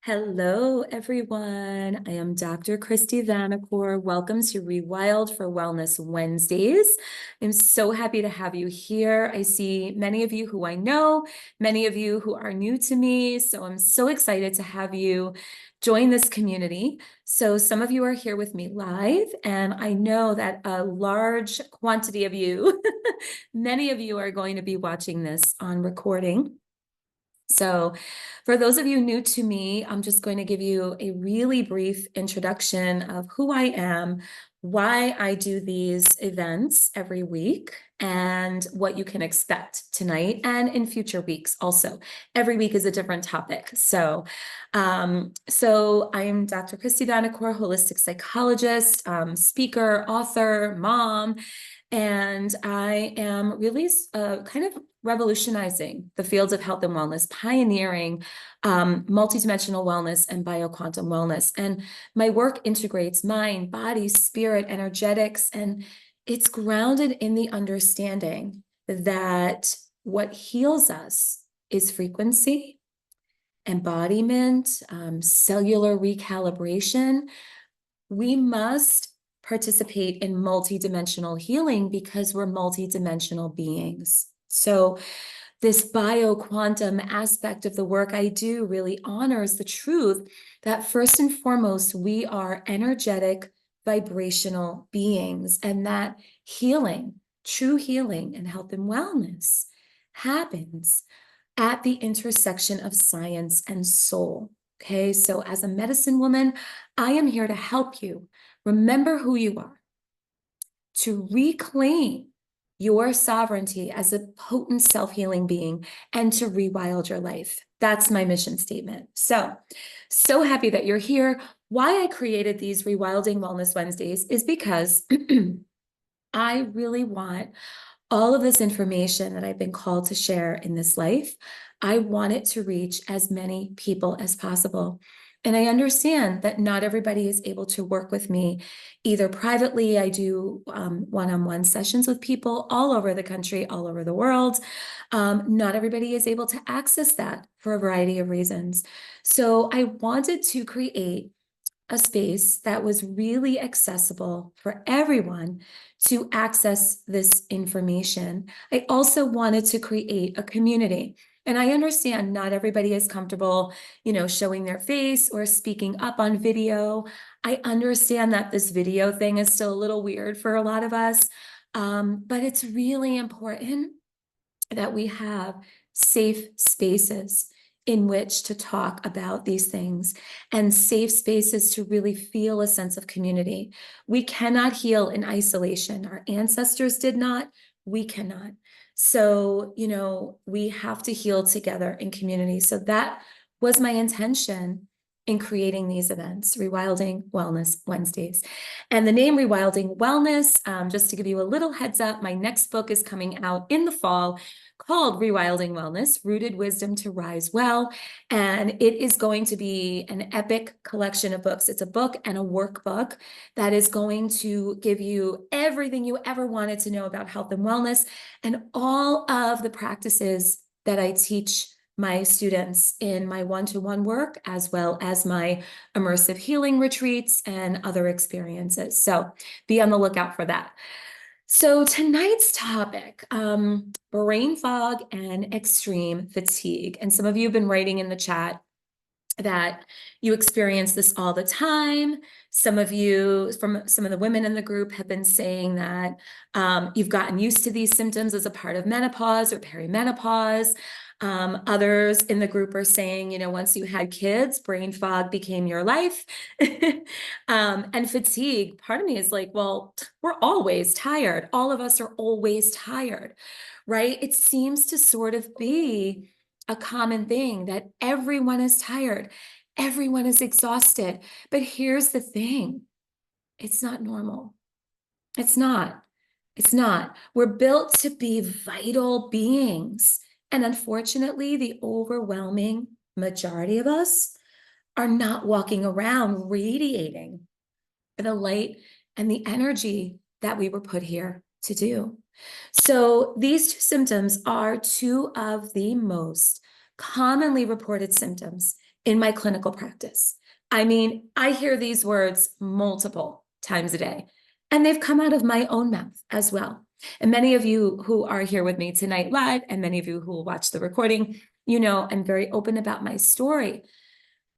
Hello, everyone. I am Dr. Christy Vanacore. Welcome to Rewild for Wellness Wednesdays. I'm so happy to have you here. I see many of you who I know, many of you who are new to me. So I'm so excited to have you join this community. So some of you are here with me live, and I know that a large quantity of you, many of you are going to be watching this on recording. So for those of you new to me, I'm just going to give you a really brief introduction of who I am, why I do these events every week, and what you can expect tonight and in future weeks also. Every week is a different topic. So I am Dr. Christy Vanacore, holistic psychologist, speaker, author, mom, and I am really kind of revolutionizing the fields of health and wellness, pioneering multidimensional wellness and bioquantum wellness. And my work integrates mind, body, spirit, energetics, and it's grounded in the understanding that what heals us is frequency, embodiment, cellular recalibration. We must participate in multidimensional healing because we're multidimensional beings. So this bioquantum aspect of the work I do really honors the truth that first and foremost, we are energetic, vibrational beings, and that healing, true healing and health and wellness happens at the intersection of science and soul. Okay, so as a medicine woman, I am here to help you remember who you are, to reclaim your sovereignty as a potent self-healing being, and to rewild your life. That's my mission statement. So happy that you're here. Why I created these Rewilding Wellness Wednesdays is because I really want all of this information that I've been called to share in this life. I want it to reach as many people as possible. And I understand that not everybody is able to work with me either privately. I do one-on-one sessions with people all over the country, all over the world. Not everybody is able to access that for a variety of reasons. So I wanted to create a space that was really accessible for everyone to access this information. I also wanted to create a community. And I understand not everybody is comfortable, showing their face or speaking up on video. I understand that this video thing is still a little weird for a lot of us, but it's really important that we have safe spaces in which to talk about these things and safe spaces to really feel a sense of community. We cannot heal in isolation. Our ancestors did not, we cannot. So, we have to heal together in community. So that was my intention in creating these events, Rewilding Wellness Wednesdays. And the name Rewilding Wellness, just to give you a little heads up, my next book is coming out in the fall called Rewilding Wellness, Rooted Wisdom to Rise Well. And it is going to be an epic collection of books. It's a book and a workbook that is going to give you everything you ever wanted to know about health and wellness and all of the practices that I teach my students in my one-to-one work, as well as my immersive healing retreats and other experiences. So be on the lookout for that. So tonight's topic, brain fog and extreme fatigue. And some of you have been writing in the chat that you experience this all the time. Some of you, from some of the women in the group, have been saying that you've gotten used to these symptoms as a part of menopause or perimenopause. Others in the group are saying, once you had kids, brain fog became your life. And fatigue, part of me is like, well, we're always tired. All of us are always tired, right? It seems to sort of be a common thing that everyone is tired, everyone is exhausted. But here's the thing, it's not normal. It's not. It's not. We're built to be vital beings. And unfortunately, the overwhelming majority of us are not walking around radiating the light and the energy that we were put here to do. So these two symptoms are two of the most commonly reported symptoms in my clinical practice. I mean, I hear these words multiple times a day, and they've come out of my own mouth as well. And many of you who are here with me tonight live, and many of you who will watch the recording, I'm very open about my story.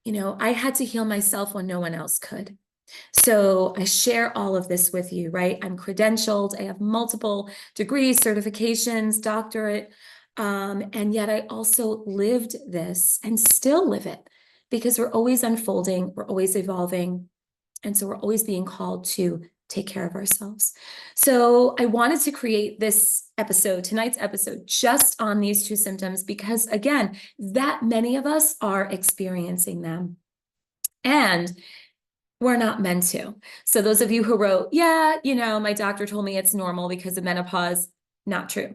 I had to heal myself when no one else could. So I share all of this with you, right? I'm credentialed. I have multiple degrees, certifications, doctorate. And yet I also lived this and still live it because we're always unfolding, we're always evolving. And so we're always being called to take care of ourselves. So I wanted to create this episode, tonight's episode, just on these two symptoms, because again, that many of us are experiencing them. And we're not meant to. So those of you who wrote, yeah, my doctor told me it's normal because of menopause, not true.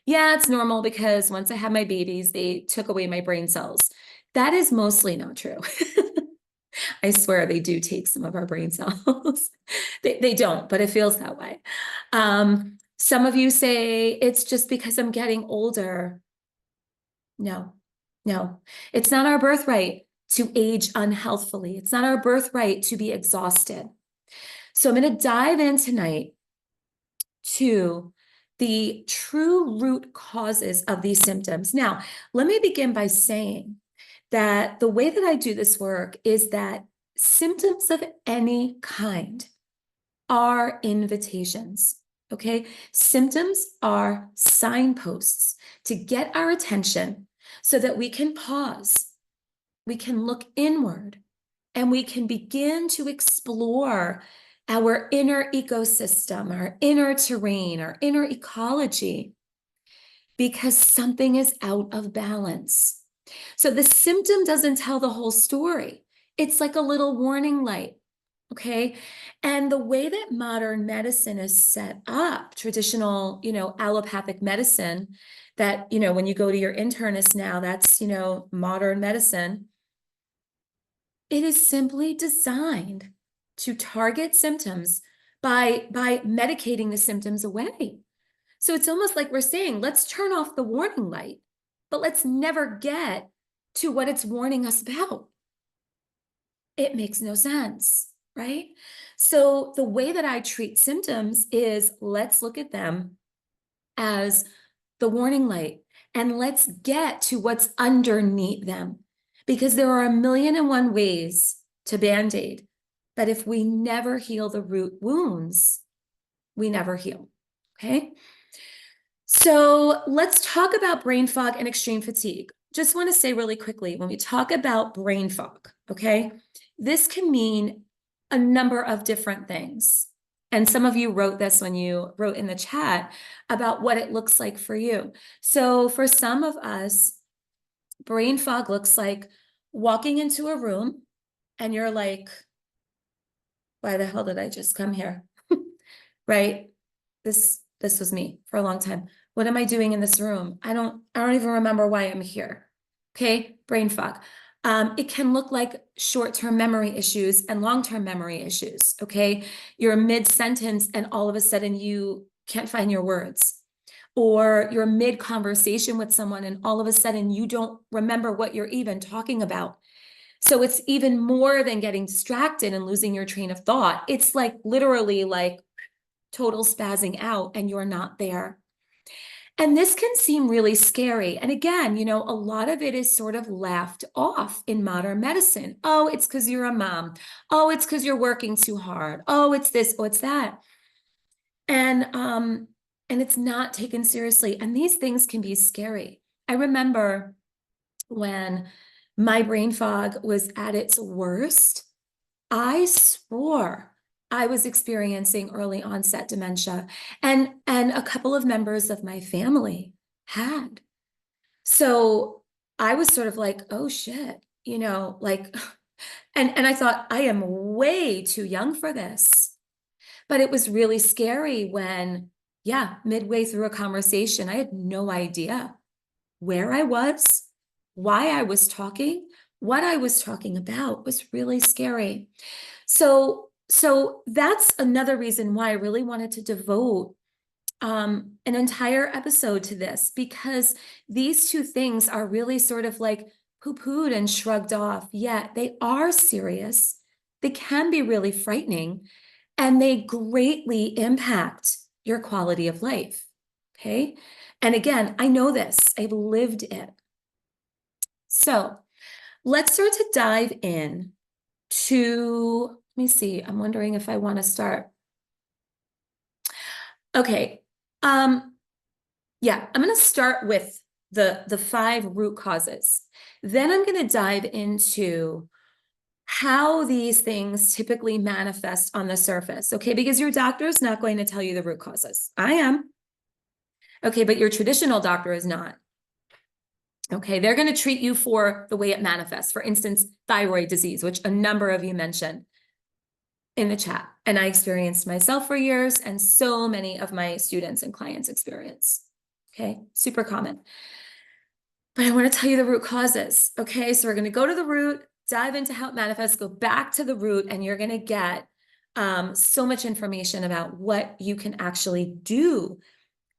Yeah, it's normal because once I had my babies, they took away my brain cells. That is mostly not true. I swear they do take some of our brain cells. They don't, but it feels that way. Some of you say it's just because I'm getting older. No, it's not our birthright to age unhealthfully. It's not our birthright to be exhausted. So I'm going to dive in tonight to the true root causes of these symptoms. Now, let me begin by saying that the way that I do this work is that symptoms of any kind are invitations. Okay. Symptoms are signposts to get our attention so that we can pause, we can look inward, and we can begin to explore our inner ecosystem, our inner terrain, our inner ecology, because something is out of balance. So the symptom doesn't tell the whole story. It's like a little warning light. Okay. And the way that modern medicine is set up, traditional, allopathic medicine, that, when you go to your internist now, that's, modern medicine. It is simply designed to target symptoms by medicating the symptoms away. So it's almost like we're saying, let's turn off the warning light, but let's never get to what it's warning us about. It makes no sense, right? So the way that I treat symptoms is let's look at them as the warning light and let's get to what's underneath them, because there are 1,000,001 ways to Band-Aid. But if we never heal the root wounds, we never heal. Okay. So let's talk about brain fog and extreme fatigue. Just want to say really quickly, when we talk about brain fog, okay, this can mean a number of different things. And some of you wrote this when you wrote in the chat about what it looks like for you. So for some of us, brain fog looks like walking into a room and you're like, why the hell did I just come here? Right? This was me for a long time. What am I doing in this room? I don't even remember why I'm here. Okay, brain fog. It can look like short-term memory issues and long-term memory issues. Okay, you're mid-sentence and all of a sudden you can't find your words, or you're mid-conversation with someone and all of a sudden you don't remember what you're even talking about. So it's even more than getting distracted and losing your train of thought. It's like literally like total spazzing out and you're not there. And this can seem really scary. And again, a lot of it is sort of laughed off in modern medicine. Oh, it's because you're a mom. Oh, it's because you're working too hard. Oh, it's this. Oh, it's that. And it's not taken seriously. And these things can be scary. I remember when my brain fog was at its worst, I swore I was experiencing early onset dementia, and a couple of members of my family had. So I was sort of like, oh shit, like, and I thought I am way too young for this. But it was really scary when, yeah, midway through a conversation, I had no idea where I was, why I was talking, what I was talking about. It was really scary. So that's another reason why I really wanted to devote an entire episode to this, because these two things are really sort of like poo-pooed and shrugged off, yet they are serious. They can be really frightening, and they greatly impact your quality of life. Okay. And again, I know this, I've lived it. So let's start to dive in to, let me see, I'm wondering if I want to start. Okay. Yeah, I'm going to start with the 5 root causes. Then I'm going to dive into how these things typically manifest on the surface, okay? Because your doctor is not going to tell you the root causes. I am. Okay, but your traditional doctor is not. Okay, they're going to treat you for the way it manifests. For instance, thyroid disease, which a number of you mentioned in the chat. And I experienced myself for years, and so many of my students and clients experience. Okay, super common. But I want to tell you the root causes. Okay, so we're going to go to the root, dive into how it manifests, go back to the root, and you're going to get so much information about what you can actually do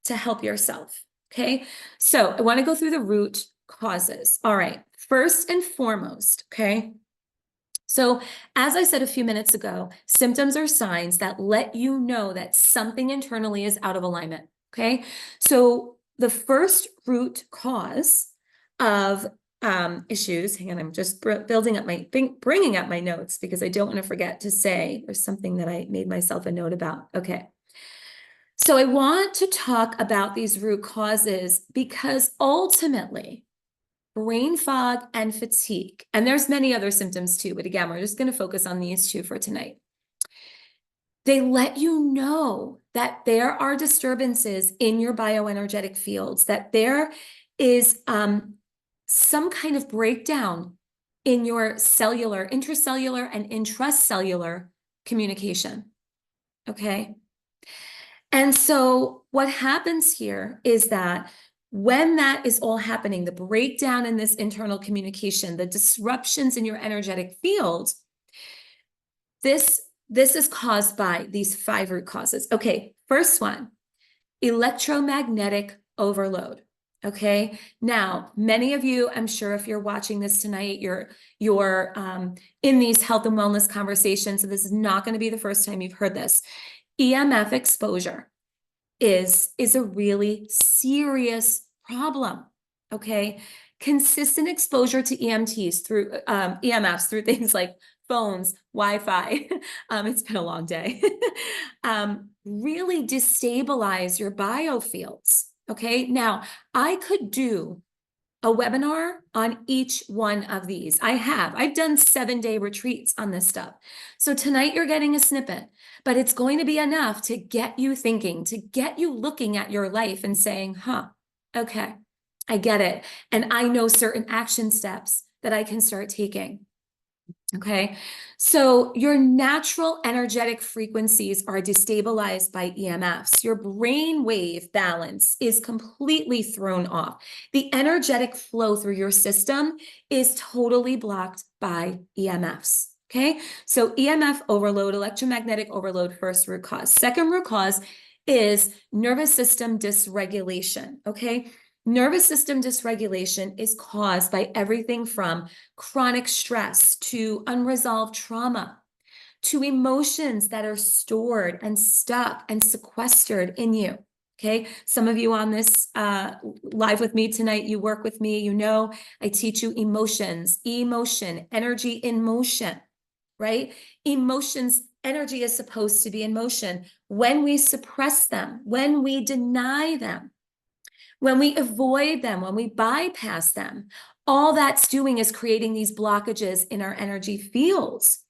to help yourself. Okay, so I want to go through the root causes. All right, first and foremost, okay. So as I said a few minutes ago, symptoms are signs that let you know that something internally is out of alignment. Okay, so the first root cause of issues, hang on, I'm just bringing up my notes because I don't want to forget to say there's something that I made myself a note about. Okay. So I want to talk about these root causes because ultimately brain fog and fatigue, and there's many other symptoms too, but again, we're just going to focus on these 2 for tonight. They let you know that there are disturbances in your bioenergetic fields, that there is some kind of breakdown in your cellular, intracellular and intracellular communication. Okay. And so what happens here is that when that is all happening, the breakdown in this internal communication, the disruptions in your energetic field, this is caused by these 5 root causes. Okay, first one, electromagnetic overload. Okay, now many of you, I'm sure if you're watching this tonight, you're in these health and wellness conversations, so this is not going to be the first time you've heard this. EMF exposure is a really serious problem. Okay, consistent exposure to EMFs through things like phones, Wi-Fi. It's been a long day. Really destabilize your biofields. Okay, now I could do a webinar on each one of these. I've done 7-day retreats on this stuff. So tonight you're getting a snippet, but it's going to be enough to get you thinking, to get you looking at your life and saying, okay, I get it. And I know certain action steps that I can start taking. Okay, so your natural energetic frequencies are destabilized by EMFs. Your brain wave balance is completely thrown off. The energetic flow through your system is totally blocked by EMFs. Okay, so EMF overload, electromagnetic overload, first root cause. Second root cause is nervous system dysregulation. Okay, nervous system dysregulation is caused by everything from chronic stress to unresolved trauma to emotions that are stored and stuck and sequestered in you. Okay, some of you on this live with me tonight, you work with me, you know, I teach you emotions, emotion, energy in motion, right? Emotions, energy is supposed to be in motion. When we suppress them, when we deny them, when we avoid them, when we bypass them, all that's doing is creating these blockages in our energy fields.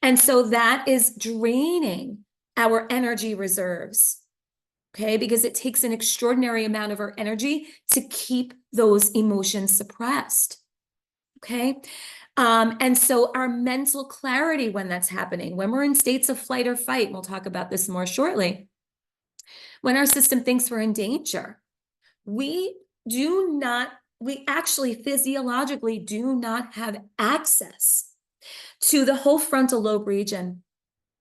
And so that is draining our energy reserves, okay? Because it takes an extraordinary amount of our energy to keep those emotions suppressed, okay? And so our mental clarity when that's happening, when we're in states of flight or fight, and we'll talk about this more shortly, when our system thinks we're in danger, we actually physiologically do not have access to the whole frontal lobe region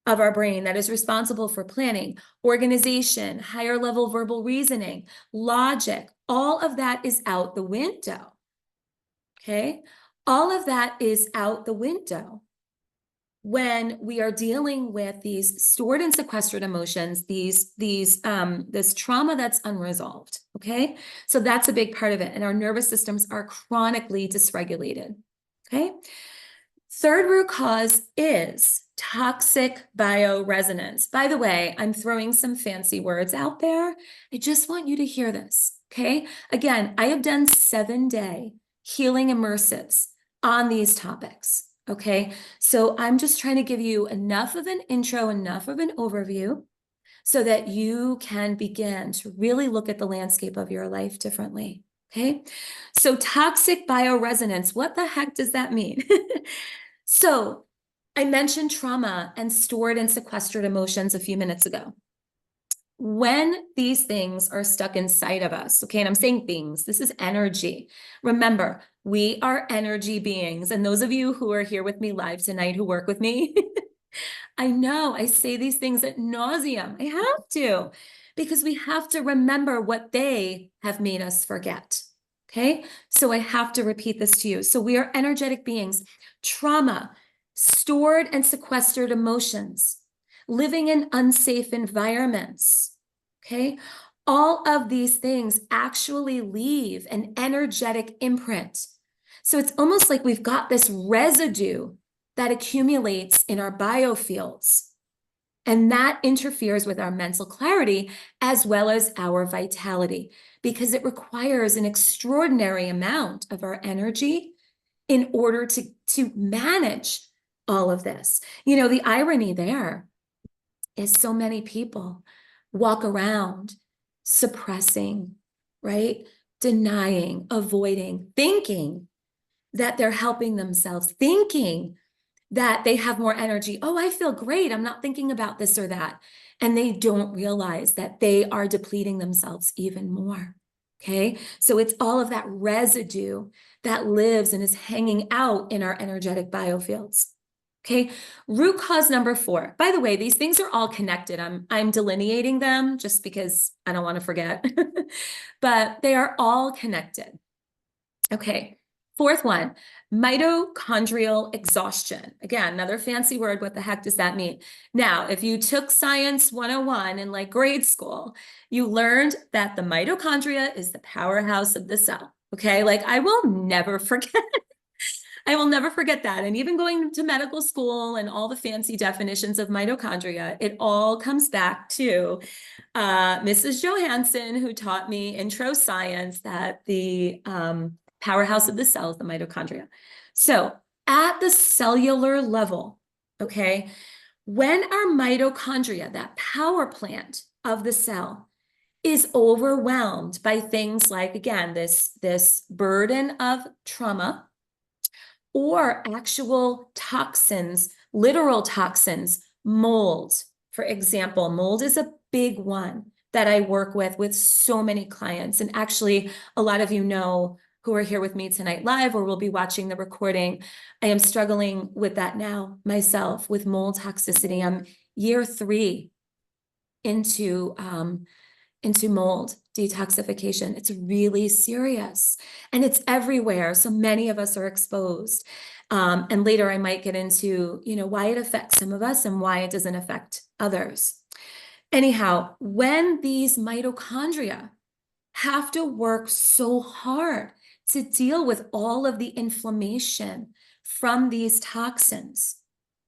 of our brain that is responsible for planning, organization, higher level verbal reasoning, logic. All of that is out the window. Okay. All of that is out the window when we are dealing with these stored and sequestered emotions, this trauma that's unresolved. Okay, so that's a big part of it, and our nervous systems are chronically dysregulated. Okay, third root cause is toxic bioresonance. By the way, I'm throwing some fancy words out there. I just want you to hear this. Okay, again, I have done 7-day healing immersives on these topics. Okay, so I'm just trying to give you enough of an intro, enough of an overview, so that you can begin to really look at the landscape of your life differently. Okay, so toxic bioresonance, what the heck does that mean? So I mentioned trauma and stored and sequestered emotions a few minutes ago. When these things are stuck inside of us, okay, and I'm saying things, this is energy. Remember, we are energy beings. And those of you who are here with me live tonight who work with me, I know I say these things ad nauseum. I have to, because we have to remember what they have made us forget. Okay, so I have to repeat this to you. So we are energetic beings. Trauma, stored and sequestered emotions, living in unsafe environments, okay? All of these things actually leave an energetic imprint. So it's almost like we've got this residue that accumulates in our biofields, and that interferes with our mental clarity as well as our vitality, because it requires an extraordinary amount of our energy in order to manage all of this. You know, the irony there is so many people walk around suppressing, right? Denying, avoiding, thinking that they're helping themselves, thinking that they have more energy. Oh, I feel great. I'm not thinking about this or that. And they don't realize that they are depleting themselves even more. Okay. So it's all of that residue that lives and is hanging out in our energetic biofields. Okay. Root cause number 4. By the way, these things are all connected. I'm delineating them just because I don't want to forget, but they are all connected. Okay. Fourth one, mitochondrial exhaustion. Again, another fancy word. What the heck does that mean? Now, if you took Science 101 in like grade school, you learned that the mitochondria is the powerhouse of the cell. Okay, like I will never forget. I will never forget that. And even going to medical school and all the fancy definitions of mitochondria, it all comes back to Mrs. Johansson, who taught me intro science, that the powerhouse of the cell is the mitochondria. So at the cellular level, okay, when our mitochondria, that power plant of the cell, is overwhelmed by things like, again, this burden of trauma or actual toxins, literal toxins, mold, for example. Mold is a big one that I work with so many clients. And actually, a lot of you know who are here with me tonight live or will be watching the recording, I am struggling with that now myself, with mold toxicity. I'm year 3 into mold detoxification. It's really serious and it's everywhere. So many of us are exposed. And later I might get into, you know, why it affects some of us and why it doesn't affect others. Anyhow, when these mitochondria have to work so hard to deal with all of the inflammation from these toxins,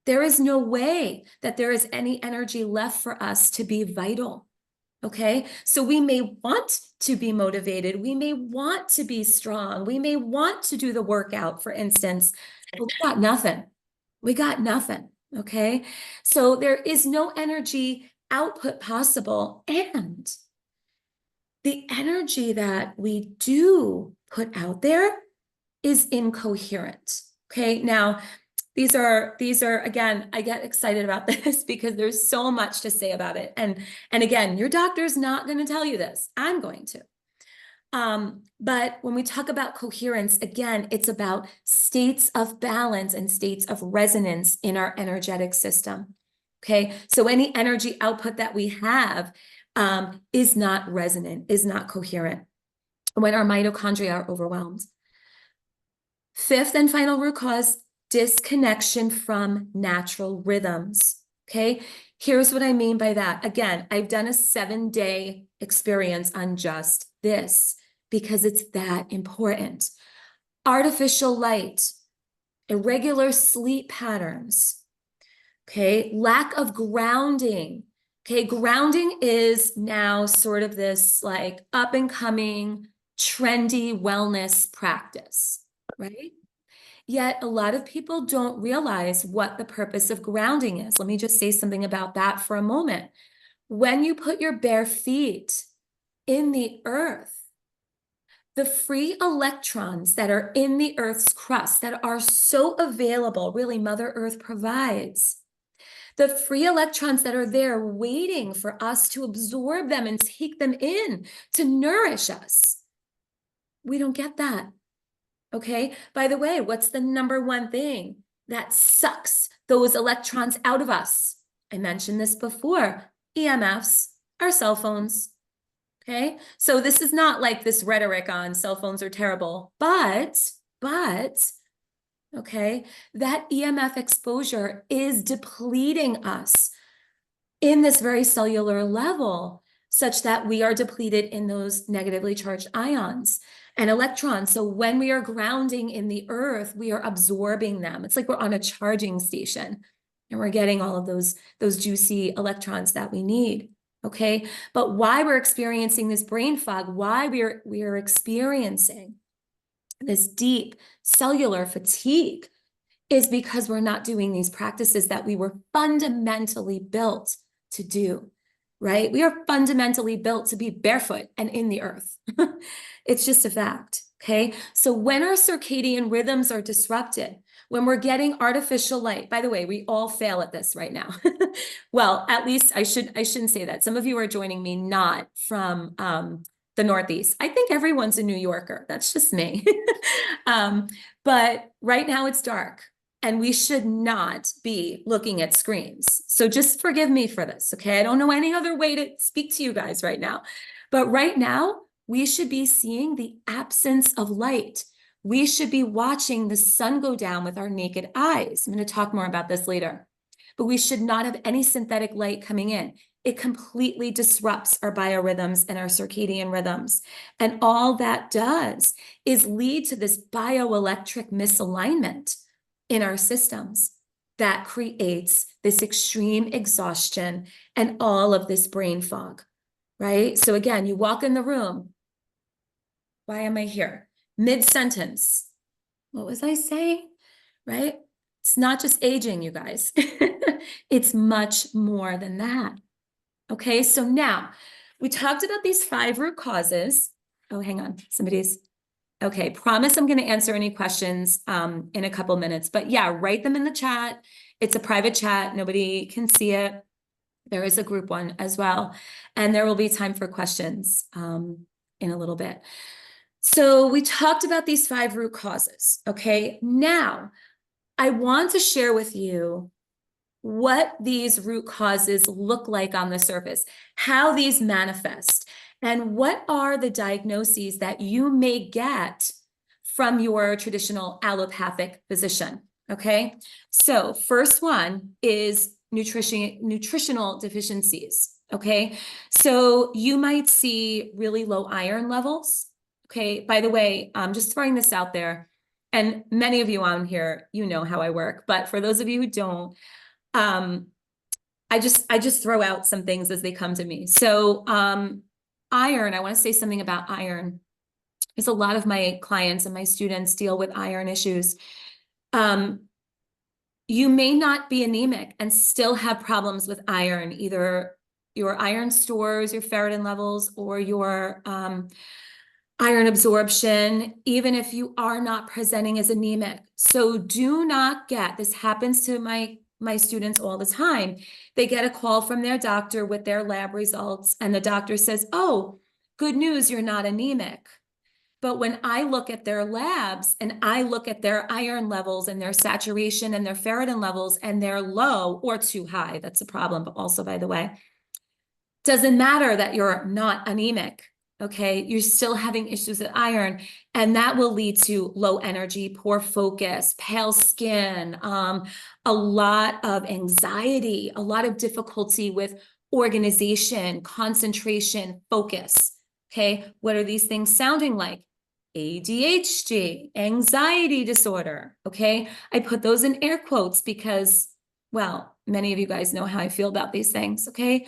there is no way that there is any energy left for us to be vital. Okay, so we may want to be motivated. We may want to be strong. We may want to do the workout, for instance, but we got nothing. We got nothing. Okay, so there is no energy output possible. And the energy that we do put out there is incoherent. Okay, now these are again, I get excited about this because there's so much to say about it. And again, your doctor's not going to tell you this. I'm going to. But when we talk about coherence, again, it's about states of balance and states of resonance in our energetic system. Okay, so any energy output that we have is not resonant, is not coherent when our mitochondria are overwhelmed. Fifth and final root cause, disconnection from natural rhythms. Okay, here's what I mean by that. Again, I've done a 7-day experience on just this because it's that important. Artificial light, irregular sleep patterns, okay, lack of grounding. Okay, grounding is now sort of this like up and coming, trendy wellness practice, right? Yet a lot of people don't realize what the purpose of grounding is. Let me just say something about that for a moment. When you put your bare feet in the earth, the free electrons that are in the Earth's crust that are so available, really Mother Earth provides, the free electrons that are there waiting for us to absorb them and take them in to nourish us. We don't get that. Okay. By the way, what's the number one thing that sucks those electrons out of us? I mentioned this before. EMFs, our cell phones. Okay. So this is not like this rhetoric on cell phones are terrible, but, okay, that EMF exposure is depleting us in this very cellular level, such that we are depleted in those negatively charged ions and electrons. So when we are grounding in the earth, we are absorbing them. It's like we're on a charging station and we're getting all of those juicy electrons that we need. Okay. But why we're experiencing this brain fog, why we're experiencing this deep cellular fatigue is because we're not doing these practices that we were fundamentally built to do, right? We are fundamentally built to be barefoot and in the earth. It's just a fact, okay? So when our circadian rhythms are disrupted, when we're getting artificial light, by the way, we all fail at this right now. Well, at least I shouldn't say that. Some of you are joining me not from the Northeast. I think everyone's a New Yorker. That's just me. But right now it's dark. And we should not be looking at screens. So just forgive me for this, okay? I don't know any other way to speak to you guys right now. But right now, we should be seeing the absence of light. We should be watching the sun go down with our naked eyes. I'm going to talk more about this later. But we should not have any synthetic light coming in. It completely disrupts our biorhythms and our circadian rhythms. And all that does is lead to this bioelectric misalignment in our systems that creates this extreme exhaustion and all of this brain fog, right? So again, you walk in the room. Why am I here? Mid-sentence. What was I saying? Right? It's not just aging, you guys. It's much more than that. Okay, so now we talked about these 5 root causes. Oh, hang on, okay, promise I'm going to answer any questions in a couple minutes. But yeah, write them in the chat. It's a private chat. Nobody can see it. There is a group one as well. And there will be time for questions in a little bit. So we talked about these 5 root causes. Okay, now I want to share with you what these root causes look like on the surface, how these manifest. And what are the diagnoses that you may get from your traditional allopathic physician? Okay, so first one is nutritional deficiencies. Okay, so you might see really low iron levels. Okay, by the way, I'm just throwing this out there, and many of you on here, you know how I work, but for those of you who don't, I just throw out some things as they come to me. So iron, I want to say something about iron, because a lot of my clients and my students deal with iron issues. You may not be anemic and still have problems with iron, either your iron stores, your ferritin levels, or your iron absorption, even if you are not presenting as anemic. So do not get, this happens to my students all the time. They get a call from their doctor with their lab results, and the doctor says, oh, good news, you're not anemic. But when I look at their labs and I look at their iron levels and their saturation and their ferritin levels, and they're low or too high, that's a problem, but also, by the way, doesn't matter that you're not anemic. Okay, you're still having issues with iron, and that will lead to low energy, poor focus, pale skin, a lot of anxiety, a lot of difficulty with organization, concentration, focus. Okay, what are these things sounding like? ADHD, anxiety disorder. Okay, I put those in air quotes because, well, many of you guys know how I feel about these things. Okay,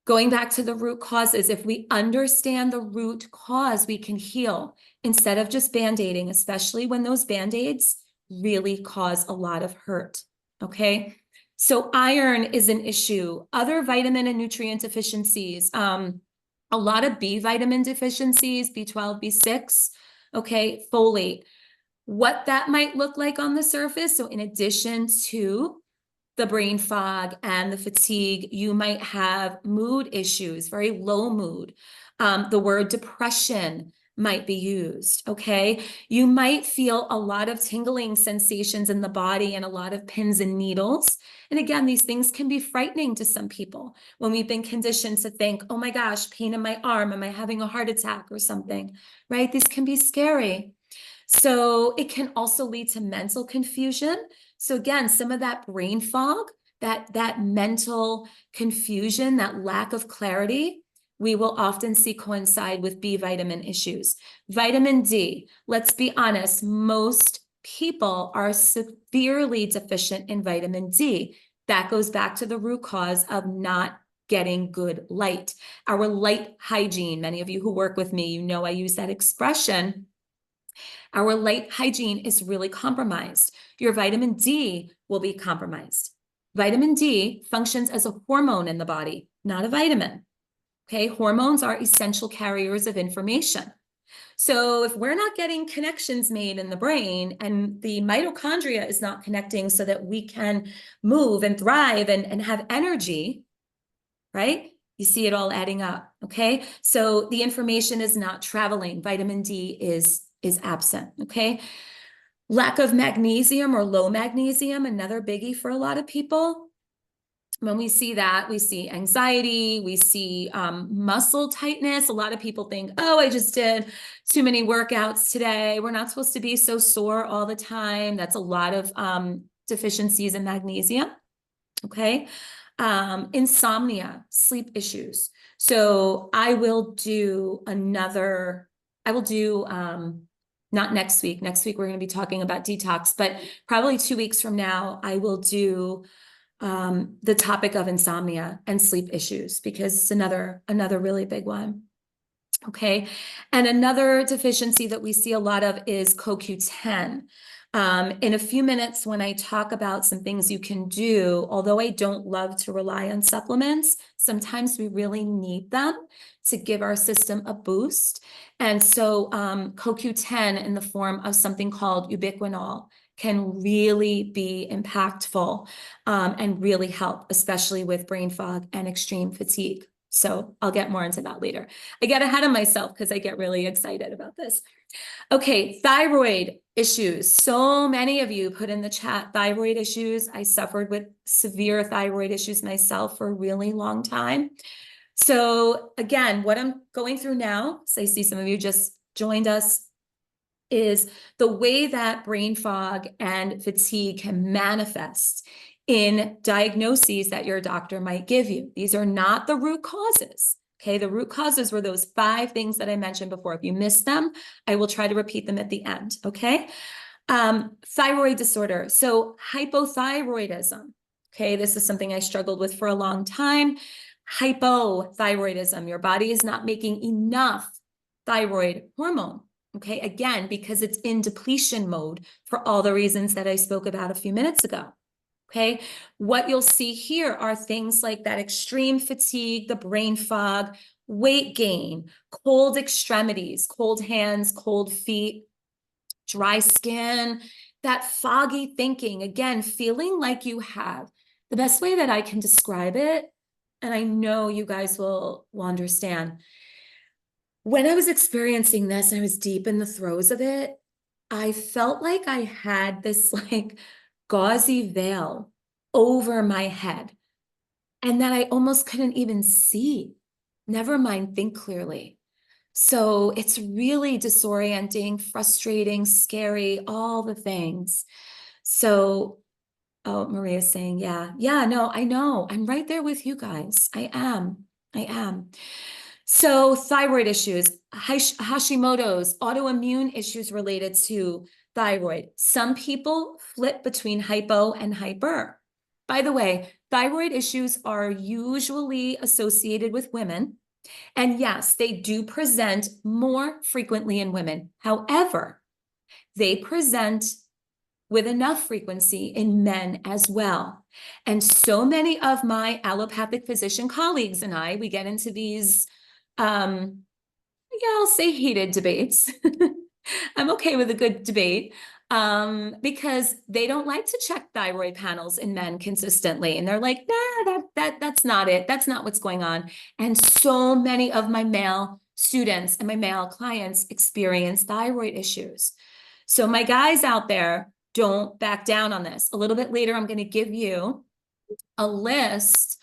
going back to the root causes, if we understand the root cause, we can heal instead of just band-aiding, especially when those band-aids really cause a lot of hurt. Okay, so iron is an issue. Other vitamin and nutrient deficiencies, a lot of B vitamin deficiencies, B12, B6, okay, folate. What that might look like on the surface, so in addition to the brain fog and the fatigue, you might have mood issues, very low mood. The word depression might be used, okay? You might feel a lot of tingling sensations in the body and a lot of pins and needles. And again, these things can be frightening to some people when we've been conditioned to think, oh my gosh, pain in my arm, am I having a heart attack or something, right? These can be scary. So it can also lead to mental confusion. So again, some of that brain fog, that mental confusion, that lack of clarity, we will often see coincide with B vitamin issues. Vitamin D, let's be honest, most people are severely deficient in vitamin D. That goes back to the root cause of not getting good light. Our light hygiene, many of you who work with me, you know I use that expression. Our light hygiene is really compromised. Your vitamin D will be compromised. Vitamin D functions as a hormone in the body, not a vitamin. Okay, hormones are essential carriers of information. So if we're not getting connections made in the brain and the mitochondria is not connecting so that we can move and thrive and have energy, right? You see it all adding up, okay? So the information is not traveling. Vitamin D is absent, okay? Lack of magnesium or low magnesium, another biggie for a lot of people. When we see that, we see anxiety, we see muscle tightness. A lot of people think, oh, I just did too many workouts today. We're not supposed to be so sore all the time. That's a lot of deficiencies in magnesium, okay? Insomnia, sleep issues. So I will do not next week. Next week, we're going to be talking about detox, but probably 2 weeks from now, I will do the topic of insomnia and sleep issues because it's another really big one. Okay. And another deficiency that we see a lot of is CoQ10. In a few minutes, when I talk about some things you can do, although I don't love to rely on supplements, sometimes we really need them to give our system a boost. And so CoQ10 in the form of something called ubiquinol can really be impactful and really help, especially with brain fog and extreme fatigue. So I'll get more into that later. I get ahead of myself because I get really excited about this. Okay, thyroid issues. So many of you put in the chat thyroid issues. I suffered with severe thyroid issues myself for a really long time. So again, what I'm going through now, so I see some of you just joined us, is the way that brain fog and fatigue can manifest in diagnoses that your doctor might give you. These are not the root causes. Okay, the root causes were those 5 things that I mentioned before. If you missed them, I will try to repeat them at the end. Okay, thyroid disorder. So hypothyroidism. Okay, this is something I struggled with for a long time. Hypothyroidism, your body is not making enough thyroid hormone. Okay, again, because it's in depletion mode for all the reasons that I spoke about a few minutes ago. Okay, what you'll see here are things like that extreme fatigue, the brain fog, weight gain, cold extremities, cold hands, cold feet, dry skin, that foggy thinking, again, feeling like you have, the best way that I can describe it, and I know you guys will understand. When I was experiencing this, I was deep in the throes of it. I felt like I had this like gauzy veil over my head and that I almost couldn't even see, never mind think clearly. So it's really disorienting, frustrating, scary, all the things. So, oh, Maria's saying, yeah, no, I know. I'm right there with you guys. I am. I am. So thyroid issues, Hashimoto's, autoimmune issues related to thyroid. Some people flip between hypo and hyper. By the way, thyroid issues are usually associated with women. And yes, they do present more frequently in women. However, they present with enough frequency in men as well. And so many of my allopathic physician colleagues and I, we get into these, I'll say heated debates. I'm okay with a good debate because they don't like to check thyroid panels in men consistently. And they're like, nah, that's not it. That's not what's going on. And so many of my male students and my male clients experience thyroid issues. So my guys out there, don't back down on this. A little bit later, I'm going to give you a list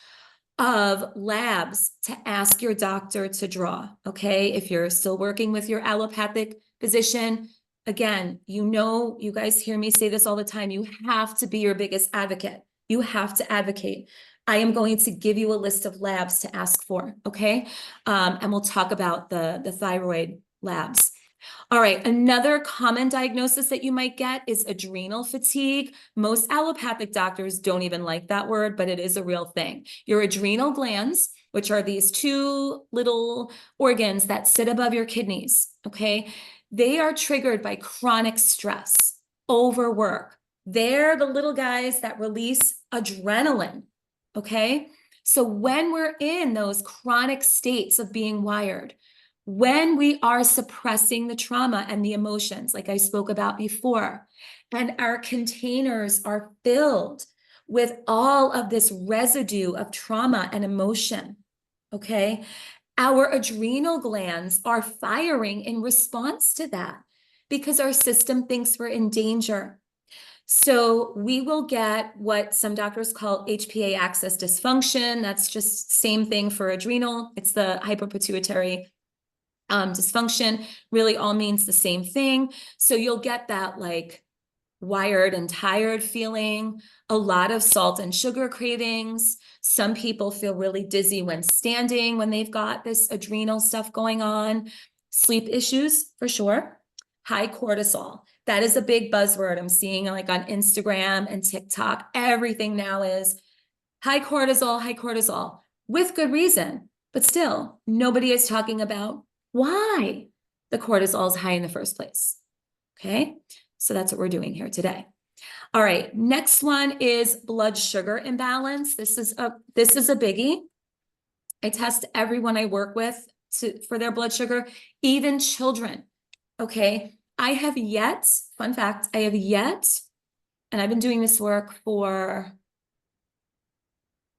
of labs to ask your doctor to draw, okay? If you're still working with your allopathic physician, again, you guys hear me say this all the time, you have to be your biggest advocate. You have to advocate. I am going to give you a list of labs to ask for, okay? And we'll talk about the thyroid labs. All right, another common diagnosis that you might get is adrenal fatigue. Most allopathic doctors don't even like that word, but it is a real thing. Your adrenal glands, which are these two little organs that sit above your kidneys, okay? They are triggered by chronic stress, overwork. They're the little guys that release adrenaline, okay? So when we're in those chronic states of being wired, when we are suppressing the trauma and the emotions, like I spoke about before, and our containers are filled with all of this residue of trauma and emotion, okay? Our adrenal glands are firing in response to that because our system thinks we're in danger. So we will get what some doctors call HPA axis dysfunction. That's just same thing for adrenal. It's the hyperpituitary dysfunction, really all means the same thing. So you'll get that like wired and tired feeling, a lot of salt and sugar cravings. Some people feel really dizzy when standing, when they've got this adrenal stuff going on. Sleep issues for sure. High cortisol. That is a big buzzword I'm seeing like on Instagram and TikTok. Everything now is high cortisol, with good reason. But still, nobody is talking about why the cortisol is high in the first place. Okay, so that's what we're doing here today. All right, next one is blood sugar imbalance. This is a biggie. I test everyone I work with for their blood sugar, even children. Okay, I have yet, fun fact, and I've been doing this work for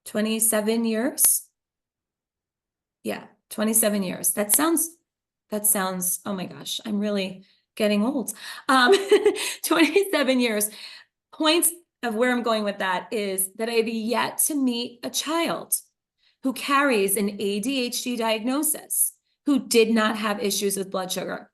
27 years. Yeah, 27 years. That sounds, oh my gosh, I'm really getting old. 27 years. Points of where I'm going with that is that I have yet to meet a child who carries an ADHD diagnosis who did not have issues with blood sugar.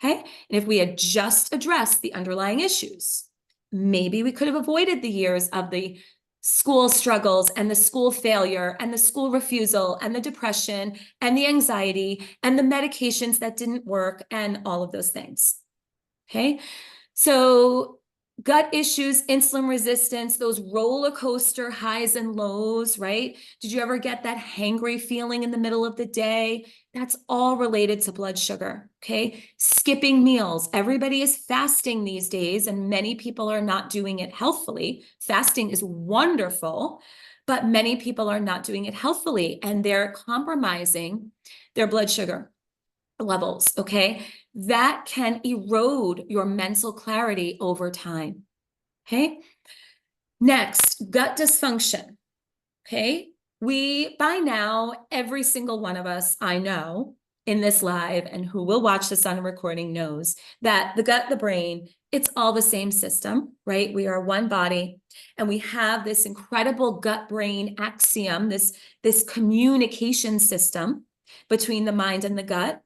Okay, and if we had just addressed the underlying issues, maybe we could have avoided the years of the school struggles and the school failure and the school refusal and the depression and the anxiety and the medications that didn't work and all of those things. Okay, so gut issues, insulin resistance, those roller coaster highs and lows, right? Did you ever get that hangry feeling in the middle of the day? That's all related to blood sugar, okay? Skipping meals. Everybody is fasting these days, and many people are not doing it healthfully. Fasting is wonderful, but many people are not doing it healthfully, and they're compromising their blood sugar levels, okay? That can erode your mental clarity over time, okay? Next, gut dysfunction, okay? By now, every single one of us I know in this live and who will watch this on a recording knows that the gut, the brain, it's all the same system, right? We are one body, and we have this incredible gut-brain axiom, this communication system between the mind and the gut.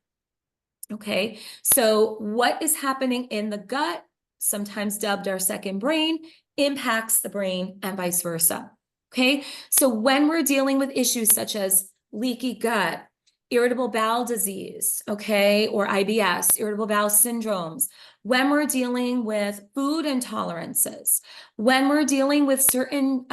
Okay, so what is happening in the gut, sometimes dubbed our second brain, impacts the brain and vice versa. Okay, so when we're dealing with issues such as leaky gut, irritable bowel disease, okay, or IBS, irritable bowel syndromes, when we're dealing with food intolerances, when we're dealing with certain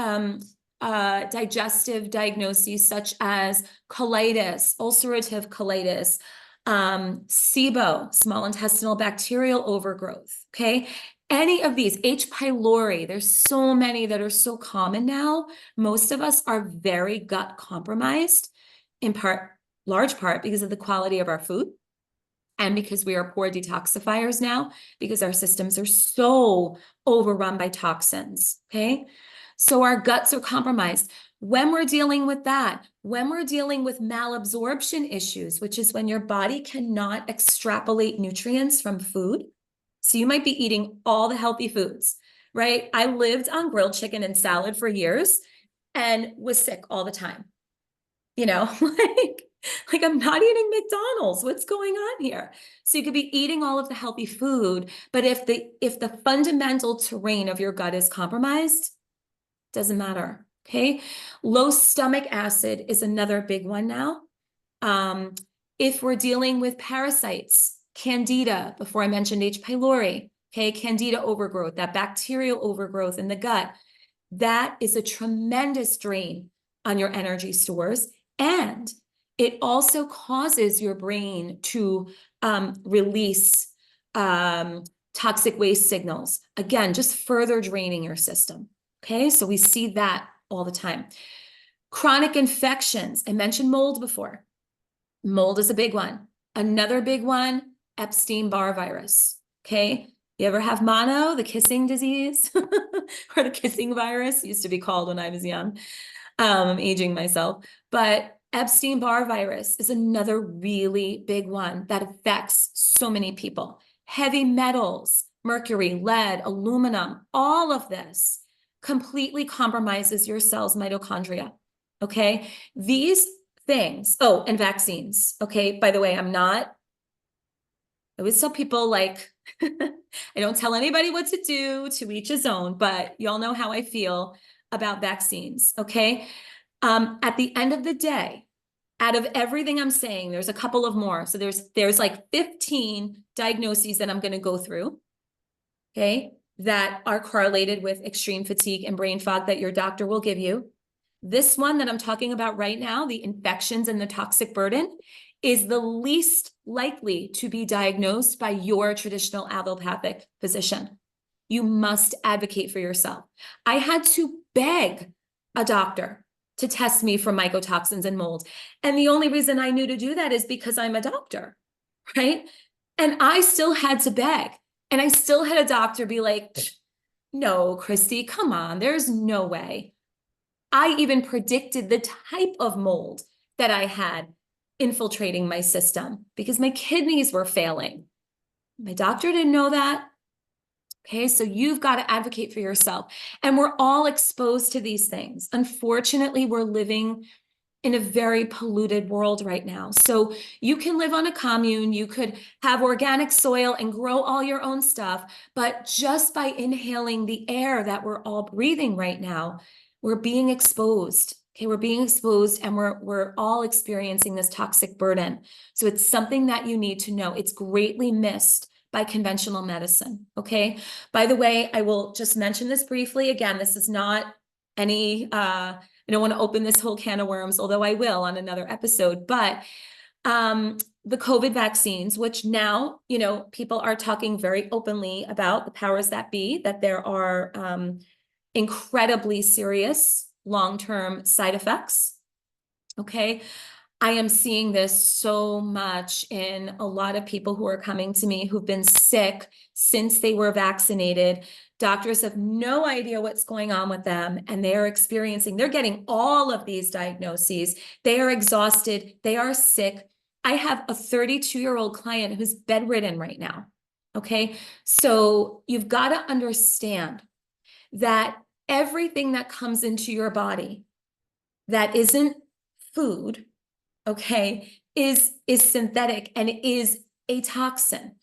digestive diagnoses such as colitis, ulcerative colitis, SIBO, small intestinal bacterial overgrowth, okay? Any of these, H. pylori, there's so many that are so common now. Most of us are very gut compromised, in part, large part, because of the quality of our food and because we are poor detoxifiers now, because our systems are so overrun by toxins, okay? So our guts are compromised. When we're dealing with that, when we're dealing with malabsorption issues, which is when your body cannot extrapolate nutrients from food. So you might be eating all the healthy foods, right? I lived on grilled chicken and salad for years and was sick all the time. You know, like I'm not eating McDonald's. What's going on here? So you could be eating all of the healthy food, but if the fundamental terrain of your gut is compromised, doesn't matter. Okay. Low stomach acid is another big one now. If we're dealing with parasites, Candida, before I mentioned H. pylori, okay, Candida overgrowth, that bacterial overgrowth in the gut, that is a tremendous drain on your energy stores. And it also causes your brain to release toxic waste signals. Again, just further draining your system. Okay, so we see that all the time. Chronic infections. I mentioned mold before. Mold is a big one. Another big one, Epstein-Barr virus. Okay, you ever have mono, the kissing disease, or the kissing virus? Used to be called when I was young. Aging myself. But Epstein-Barr virus is another really big one that affects so many people. Heavy metals, mercury, lead, aluminum, all of this completely compromises your cell's mitochondria. Okay, these things. Oh, and vaccines. Okay, by the way, I always tell people, like, I don't tell anybody what to do, to each his own, but y'all know how I feel about vaccines. Okay, at the end of the day, out of everything I'm saying, there's a couple of more. So there's like 15 diagnoses that I'm going to go through, okay, that are correlated with extreme fatigue and brain fog that your doctor will give you. This one that I'm talking about right now, the infections and the toxic burden, is the least likely to be diagnosed by your traditional allopathic physician. You must advocate for yourself. I had to beg a doctor to test me for mycotoxins and mold. And the only reason I knew to do that is because I'm a doctor, right? And I still had to beg. And I still had a doctor be like, no, Christy, come on, there's no way. I even predicted the type of mold that I had infiltrating my system because my kidneys were failing. My doctor didn't know that. Okay, so you've got to advocate for yourself. And we're all exposed to these things. Unfortunately, we're living in a very polluted world right now. So you can live on a commune, you could have organic soil and grow all your own stuff, but just by inhaling the air that we're all breathing right now, we're being exposed. Okay, we're being exposed and we're all experiencing this toxic burden. So it's something that you need to know. It's greatly missed by conventional medicine. Okay. By the way, I will just mention this briefly. Again, this is not any I don't want to open this whole can of worms, although I will on another episode, but the COVID vaccines, which now, you know, people are talking very openly about the powers that be, that there are incredibly serious long-term side effects. Okay. I am seeing this so much in a lot of people who are coming to me who've been sick since they were vaccinated. Doctors have no idea what's going on with them, and they're getting all of these diagnoses. They are exhausted. They are sick. I have a 32-year-old client who's bedridden right now. Okay. So you've got to understand that everything that comes into your body that isn't food, okay, is synthetic and is a toxin.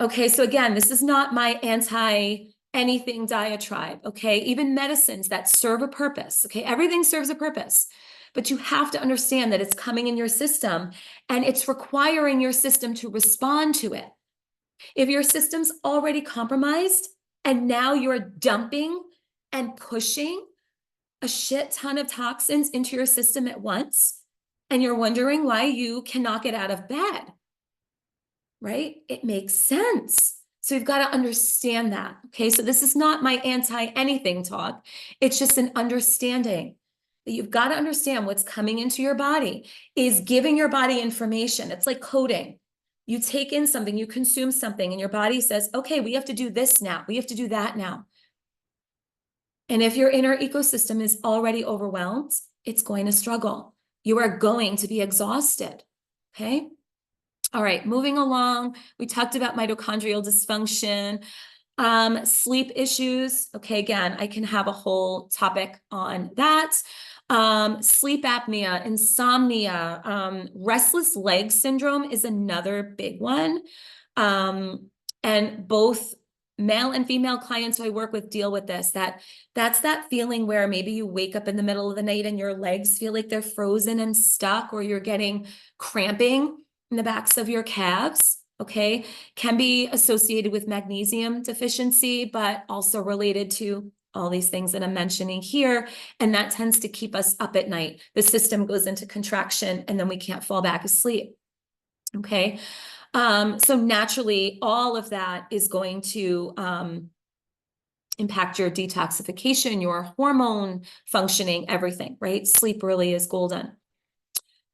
Okay, so again, this is not my anti-anything diatribe, okay? Even medicines that serve a purpose, okay? Everything serves a purpose, but you have to understand that it's coming in your system and it's requiring your system to respond to it. If your system's already compromised and now you're dumping and pushing a shit ton of toxins into your system at once, and you're wondering why you cannot get out of bed, right? It makes sense. So you've got to understand that. Okay. So this is not my anti-anything talk. It's just an understanding that you've got to understand what's coming into your body is giving your body information. It's like coding. You take in something, you consume something, and your body says, okay, we have to do this now. We have to do that now. And if your inner ecosystem is already overwhelmed, it's going to struggle. You are going to be exhausted. Okay. All right, moving along. We talked about mitochondrial dysfunction, sleep issues. Okay, again, I can have a whole topic on that. Sleep apnea, insomnia, restless leg syndrome is another big one. And both male and female clients who I work with deal with this, that's that feeling where maybe you wake up in the middle of the night and your legs feel like they're frozen and stuck, or you're getting cramping in the backs of your calves, okay, can be associated with magnesium deficiency, but also related to all these things that I'm mentioning here. And that tends to keep us up at night. The system goes into contraction and then we can't fall back asleep, okay? So naturally, all of that is going to impact your detoxification, your hormone functioning, everything, right? Sleep really is golden.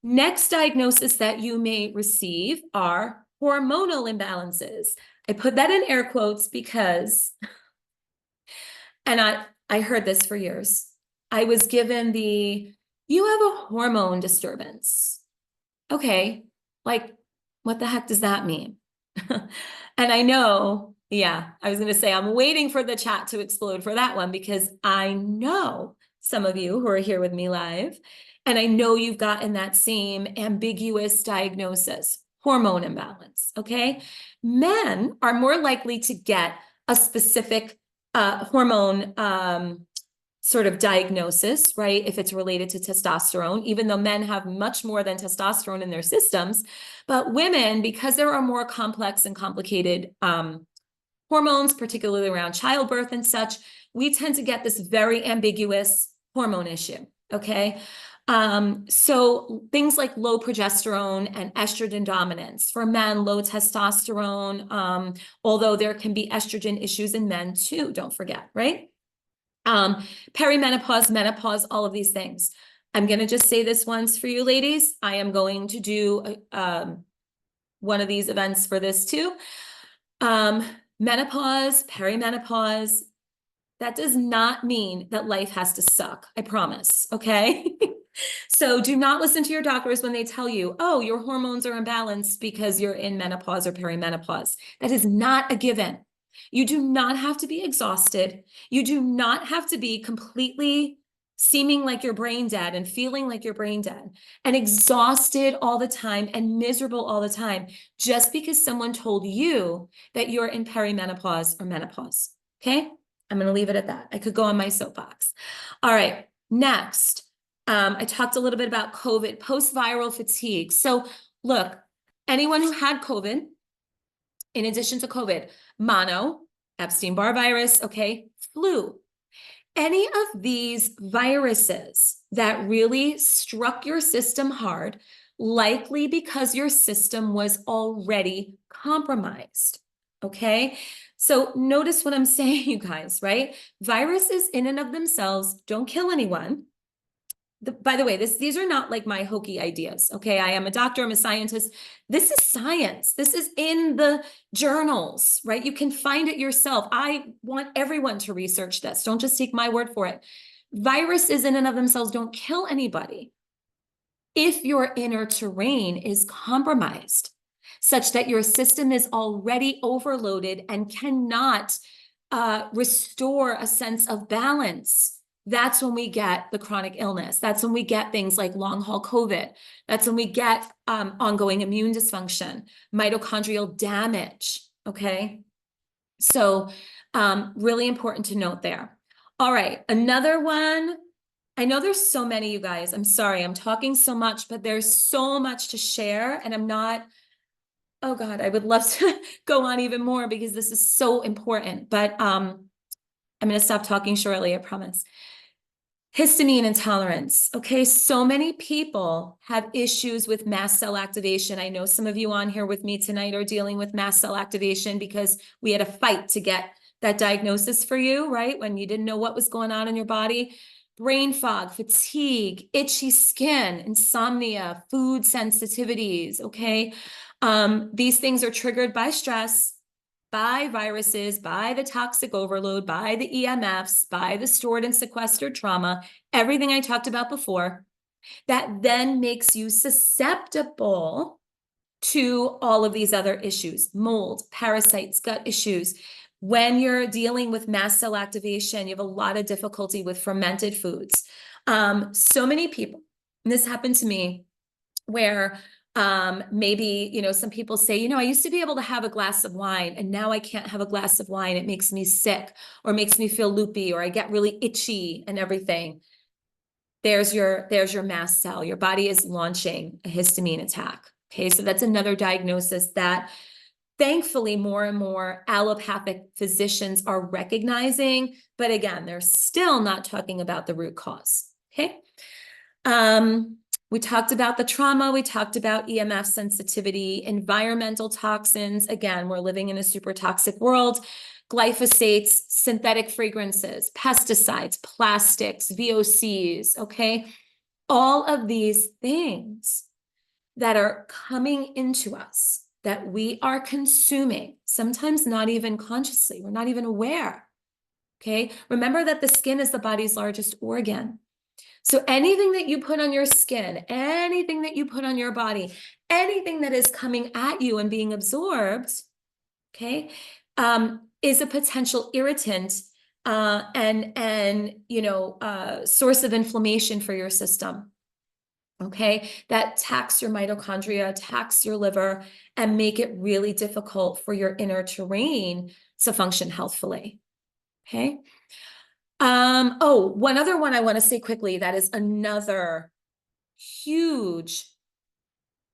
Next diagnosis that you may receive are hormonal imbalances. I put that in air quotes because, and I heard this for years. I was given you have a hormone disturbance. Okay, like, what the heck does that mean? And I know, yeah, I was going to say, I'm waiting for the chat to explode for that one because I know some of you who are here with me live, and I know you've gotten that same ambiguous diagnosis, hormone imbalance, okay? Men are more likely to get a specific hormone sort of diagnosis, right? If it's related to testosterone, even though men have much more than testosterone in their systems. But women, because there are more complex and complicated hormones, particularly around childbirth and such, we tend to get this very ambiguous hormone issue, okay? So things like low progesterone and estrogen dominance. For men, low testosterone, although there can be estrogen issues in men too, don't forget, right? Perimenopause, menopause, all of these things. I'm going to just say this once for you ladies. I am going to do one of these events for this too. Menopause, perimenopause, that does not mean that life has to suck. I promise. Okay. So do not listen to your doctors when they tell you, oh, your hormones are imbalanced because you're in menopause or perimenopause. That is not a given. You do not have to be exhausted. You do not have to be completely seeming like you're brain dead and feeling like you're brain dead and exhausted all the time and miserable all the time just because someone told you that you're in perimenopause or menopause. Okay? I'm going to leave it at that. I could go on my soapbox. All right. Next, I talked a little bit about COVID, post-viral fatigue. So look, anyone who had COVID, in addition to COVID, mono, Epstein-Barr virus, okay, flu, any of these viruses that really struck your system hard, likely because your system was already compromised, okay? So notice what I'm saying, you guys, right? Viruses in and of themselves don't kill anyone. By the way, these are not like my hokey ideas, okay? I am a doctor, I'm a scientist. This is science. This is in the journals, right? You can find it yourself. I want everyone to research this. Don't just take my word for it. Viruses in and of themselves don't kill anybody if your inner terrain is compromised, such that your system is already overloaded and cannot restore a sense of balance. that's when we get the chronic illness. That's when we get things like long haul COVID. That's when we get ongoing immune dysfunction, mitochondrial damage. Okay. So really important to note there. All right. Another one. I know there's so many, you guys. I'm sorry. I'm talking so much, but there's so much to share and I'm not, oh God, I would love to go on even more because this is so important, but I'm going to stop talking shortly, I promise. Histamine intolerance. Okay, so many people have issues with mast cell activation. I know some of you on here with me tonight are dealing with mast cell activation because we had a fight to get that diagnosis for you, right? When you didn't know what was going on in your body. Brain fog, fatigue, itchy skin, insomnia, food sensitivities, okay? These things are triggered by stress, by viruses, by the toxic overload, by the EMFs, by the stored and sequestered trauma, everything I talked about before, that then makes you susceptible to all of these other issues, mold, parasites, gut issues. When you're dealing with mast cell activation, you have a lot of difficulty with fermented foods. So many people, and this happened to me, where maybe, you know, some people say, you know, I used to be able to have a glass of wine and now I can't have a glass of wine. It makes me sick or makes me feel loopy or I get really itchy and everything. There's your mast cell. Your body is launching a histamine attack. Okay, so that's another diagnosis that thankfully more and more allopathic physicians are recognizing, but again, they're still not talking about the root cause. Okay. We talked about the trauma, we talked about EMF sensitivity, environmental toxins. Again, we're living in a super toxic world. Glyphosates, synthetic fragrances, pesticides, plastics, VOCs, okay? All of these things that are coming into us that we are consuming, sometimes not even consciously, we're not even aware, okay? Remember that the skin is the body's largest organ. So anything that you put on your skin, anything that you put on your body, anything that is coming at you and being absorbed, okay, is a potential irritant and you know, source of inflammation for your system. Okay, that attacks your mitochondria, attacks your liver, and make it really difficult for your inner terrain to function healthfully. Okay. Oh, one other one I want to say quickly, that is another huge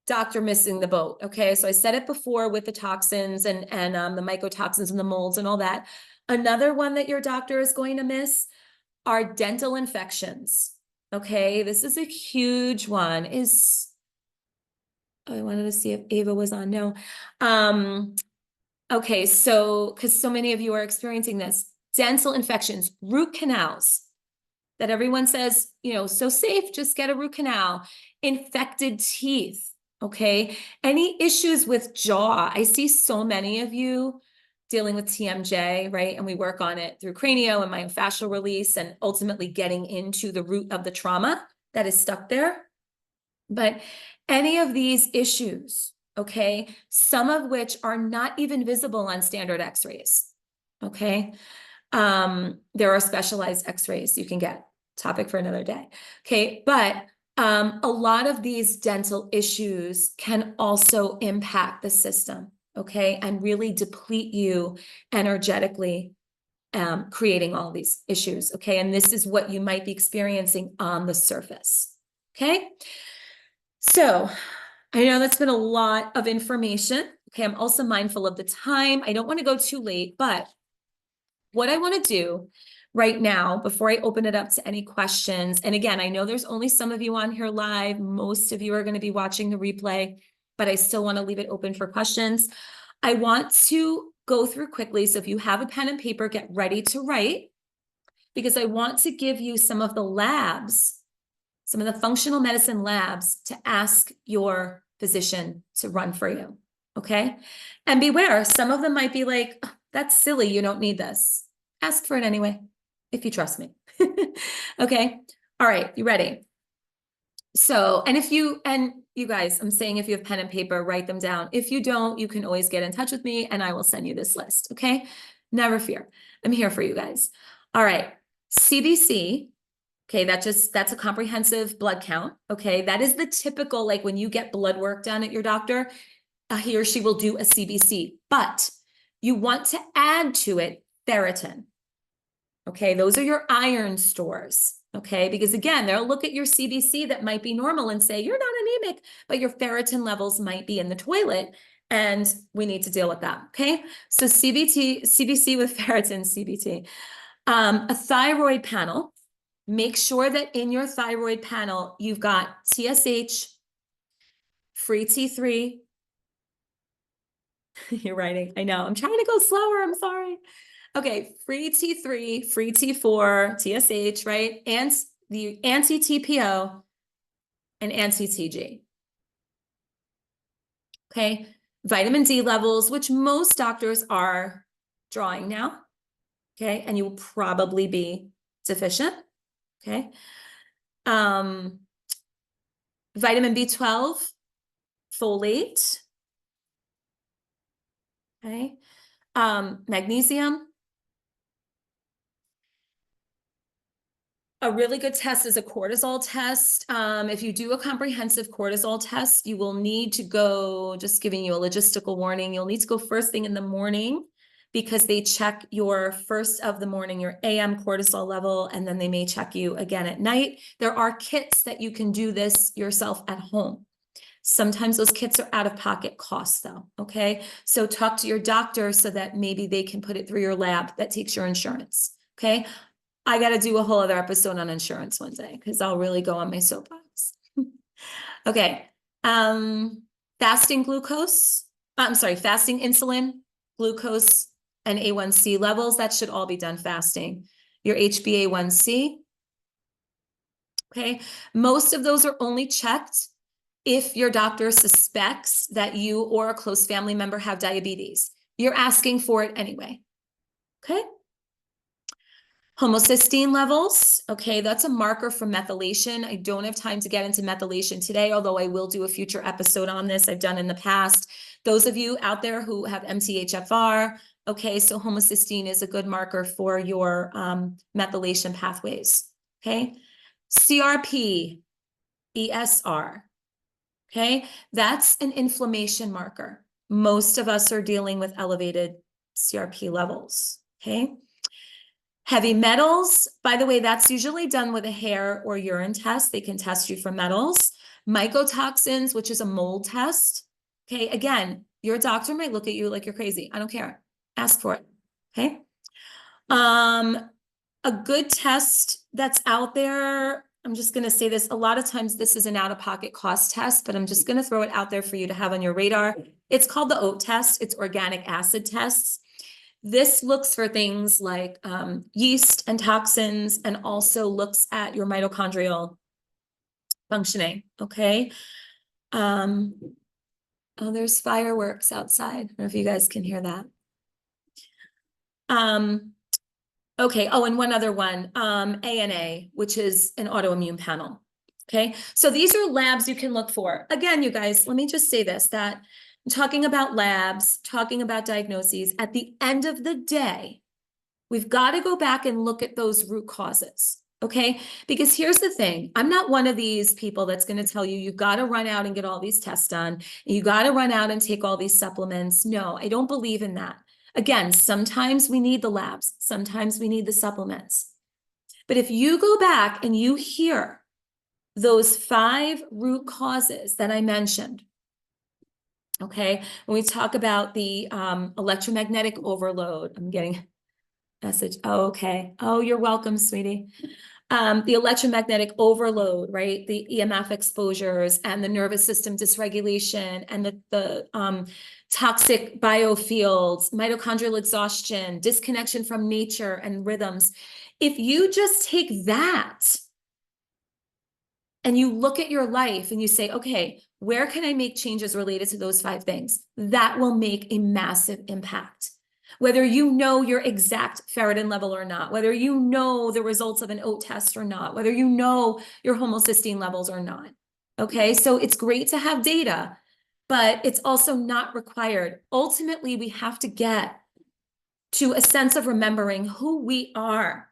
doctor missing the boat. Okay, so I said it before with the toxins and the mycotoxins and the molds and all that. Another one that your doctor is going to miss are dental infections. Okay, this is a huge one. I wanted to see if Ava was on. No. Okay, so because so many of you are experiencing this, dental infections, root canals that everyone says, you know, so safe, just get a root canal, infected teeth, okay? Any issues with jaw? I see so many of you dealing with TMJ, right? And we work on it through cranio and myofascial release and ultimately getting into the root of the trauma that is stuck there. But any of these issues, okay, some of which are not even visible on standard x-rays, okay? There are specialized x-rays you can get, topic for another day, okay? But a lot of these dental issues can also impact the system, okay? And really deplete you energetically, creating all these issues, okay? And this is what you might be experiencing on the surface, okay? So I know that's been a lot of information. Okay, I'm also mindful of the time. I don't want to go too late, but what I want to do right now, before I open it up to any questions, and again, I know there's only some of you on here live. Most of you are going to be watching the replay, but I still want to leave it open for questions. I want to go through quickly. So if you have a pen and paper, get ready to write, because I want to give you some of the labs, some of the functional medicine labs to ask your physician to run for you, okay? And beware, some of them might be like, oh, that's silly, you don't need this. Ask for it anyway, if you trust me. Okay, all right, you ready? So, and you guys, I'm saying if you have pen and paper, write them down. If you don't, you can always get in touch with me and I will send you this list, okay? Never fear, I'm here for you guys. All right, CBC Okay, that's a comprehensive blood count. Okay, that is the typical, like when you get blood work done at your doctor, he or she will do a CBC, but you want to add to it ferritin. Okay, those are your iron stores. Okay, because again, they'll look at your CBC that might be normal and say, you're not anemic, but your ferritin levels might be in the toilet and we need to deal with that. Okay, so CBC with ferritin, CBT. A thyroid panel. Make sure that in your thyroid panel, you've got TSH, free T3. You're writing, I know, I'm trying to go slower, I'm sorry. Okay, free T3, free T4, TSH, right? And the anti-TPO and anti-TG. Okay, vitamin D levels, which most doctors are drawing now. Okay, and you will probably be deficient. Okay. Vitamin B12, folate. Okay. Magnesium. A really good test is a cortisol test. If you do a comprehensive cortisol test, you will need to go, just giving you a logistical warning, you'll need to go first thing in the morning because they check your first of the morning, your AM cortisol level, and then they may check you again at night. There are kits that you can do this yourself at home. Sometimes those kits are out of pocket costs though, okay? So talk to your doctor so that maybe they can put it through your lab that takes your insurance, okay? I got to do a whole other episode on insurance one day because I'll really go on my soapbox. Okay. Fasting glucose. I'm sorry, fasting insulin, glucose, and A1C levels. That should all be done fasting. Your HbA1c. Okay. Most of those are only checked if your doctor suspects that you or a close family member have diabetes. You're asking for it anyway. Okay. Homocysteine levels, okay, that's a marker for methylation. I don't have time to get into methylation today, although I will do a future episode on this. I've done in the past. Those of you out there who have MTHFR, okay, so homocysteine is a good marker for your methylation pathways, okay? CRP, ESR, okay? That's an inflammation marker. Most of us are dealing with elevated CRP levels, okay? Heavy metals, by the way, that's usually done with a hair or urine test. They can test you for metals. Mycotoxins, which is a mold test. Okay, again, your doctor might look at you like you're crazy. I don't care. Ask for it. Okay. A good test that's out there, I'm just going to say this, a lot of times this is an out-of-pocket cost test, but I'm just going to throw it out there for you to have on your radar. It's called the OAT test. It's organic acid tests. This looks for things like yeast and toxins and also looks at your mitochondrial functioning, okay? Oh, there's fireworks outside. I don't know if you guys can hear that. Okay, oh, and one other one, ANA, which is an autoimmune panel, okay? So these are labs you can look for. Again, you guys, let me just say this, that talking about labs, talking about diagnoses, at the end of the day, we've got to go back and look at those root causes, okay? Because here's the thing, I'm not one of these people that's going to tell you, you've got to run out and get all these tests done. You got to run out and take all these supplements. No, I don't believe in that. Again, sometimes we need the labs, sometimes we need the supplements. But if you go back and you hear those 5 root causes that I mentioned, okay, when we talk about the electromagnetic overload, I'm getting a message. Oh, okay. Oh, you're welcome, sweetie. The electromagnetic overload, right? The EMF exposures and the nervous system dysregulation and the toxic biofields, mitochondrial exhaustion, disconnection from nature and rhythms. If you just take that and you look at your life and you say, okay, where can I make changes related to those 5 things? That will make a massive impact. Whether you know your exact ferritin level or not, whether you know the results of an OAT test or not, whether you know your homocysteine levels or not. Okay, so it's great to have data, but it's also not required. Ultimately, we have to get to a sense of remembering who we are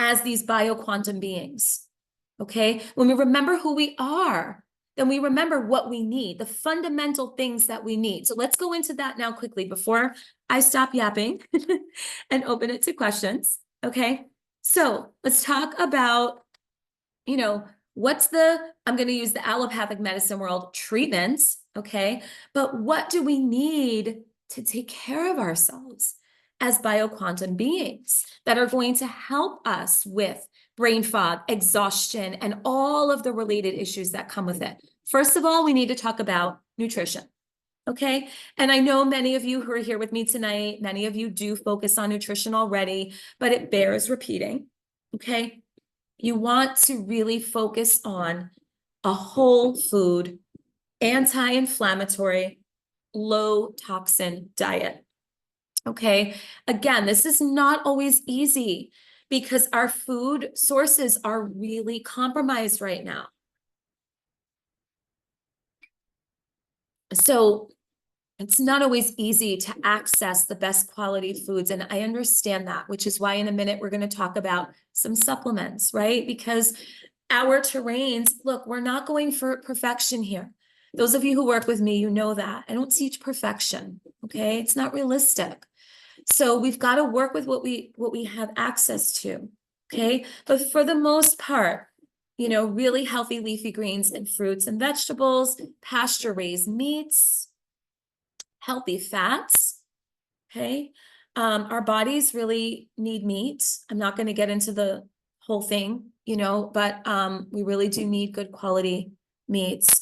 as these bioquantum beings. Okay, when we remember who we are, then we remember what we need, the fundamental things that we need. So let's go into that now quickly before I stop yapping and open it to questions. Okay, so let's talk about, what's I'm going to use the allopathic medicine world treatments. Okay, but what do we need to take care of ourselves as bioquantum beings that are going to help us with brain fog, exhaustion, and all of the related issues that come with it? First of all, we need to talk about nutrition. Okay. And I know many of you who are here with me tonight, many of you do focus on nutrition already, but it bears repeating. Okay. You want to really focus on a whole food, anti-inflammatory, low toxin diet. Okay. Again, this is not always easy because our food sources are really compromised right now. So it's not always easy to access the best quality foods. And I understand that, which is why in a minute, we're going to talk about some supplements, right? Because our terrains, look, we're not going for perfection here. Those of you who work with me, you know that. I don't teach perfection, okay? It's not realistic. So we've got to work with what we have access to, okay? But for the most part, really healthy leafy greens and fruits and vegetables, pasture-raised meats, healthy fats, okay? Our bodies really need meat. I'm not going to get into the whole thing, but we really do need good quality meats.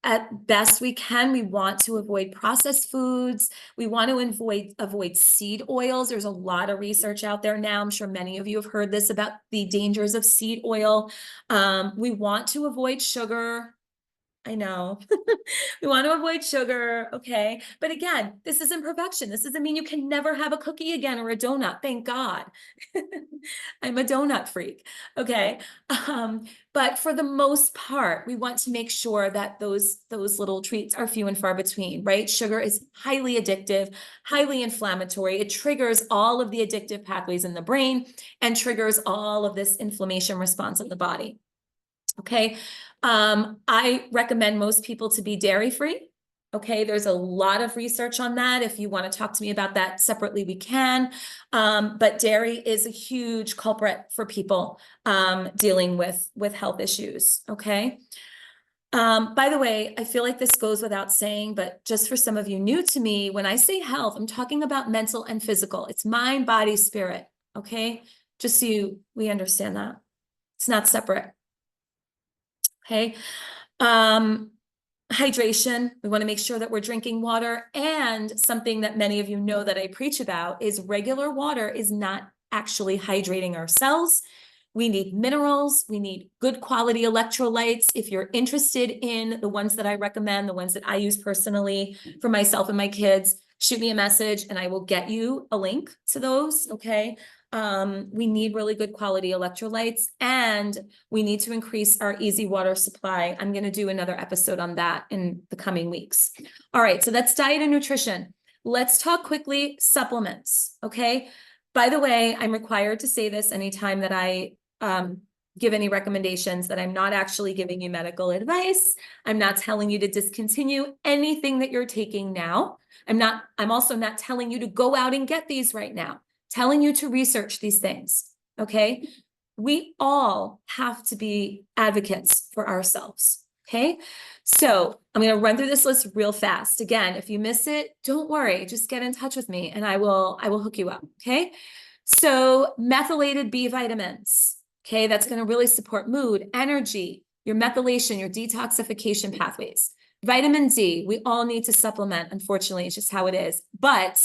At best we can, we want to avoid processed foods. We want to avoid seed oils. There's a lot of research out there now. I'm sure many of you have heard this about the dangers of seed oil. We want to avoid sugar. I know. We want to avoid sugar, okay? But again, this isn't perfection. This doesn't mean you can never have a cookie again or a donut. Thank God. I'm a donut freak, okay? But for the most part, we want to make sure that those little treats are few and far between, right? Sugar is highly addictive, highly inflammatory. It triggers all of the addictive pathways in the brain and triggers all of this inflammation response in the body. Okay. I recommend most people to be dairy-free. Okay. There's a lot of research on that. If you want to talk to me about that separately, we can. But dairy is a huge culprit for people dealing with health issues. Okay. By the way, I feel like this goes without saying, but just for some of you new to me, when I say health, I'm talking about mental and physical. It's mind, body, spirit. Okay. Just so we understand that. It's not separate. Okay. Hydration. We want to make sure that we're drinking water. And something that many of you know that I preach about is regular water is not actually hydrating our cells. We need minerals. We need good quality electrolytes. If you're interested in the ones that I recommend, the ones that I use personally for myself and my kids, shoot me a message and I will get you a link to those. Okay. We need really good quality electrolytes and we need to increase our easy water supply. I'm going to do another episode on that in the coming weeks. All right. So that's diet and nutrition. Let's talk quickly supplements. Okay. By the way, I'm required to say this anytime that I give any recommendations that I'm not actually giving you medical advice. I'm not telling you to discontinue anything that you're taking now. I'm also not telling you to go out and get these right now, telling you to research these things. Okay. We all have to be advocates for ourselves. Okay. So I'm going to run through this list real fast. Again, if you miss it, don't worry, just get in touch with me and I will hook you up. Okay. So methylated B vitamins. Okay. That's going to really support mood, energy, your methylation, your detoxification pathways. Vitamin D, we all need to supplement. Unfortunately, it's just how it is, but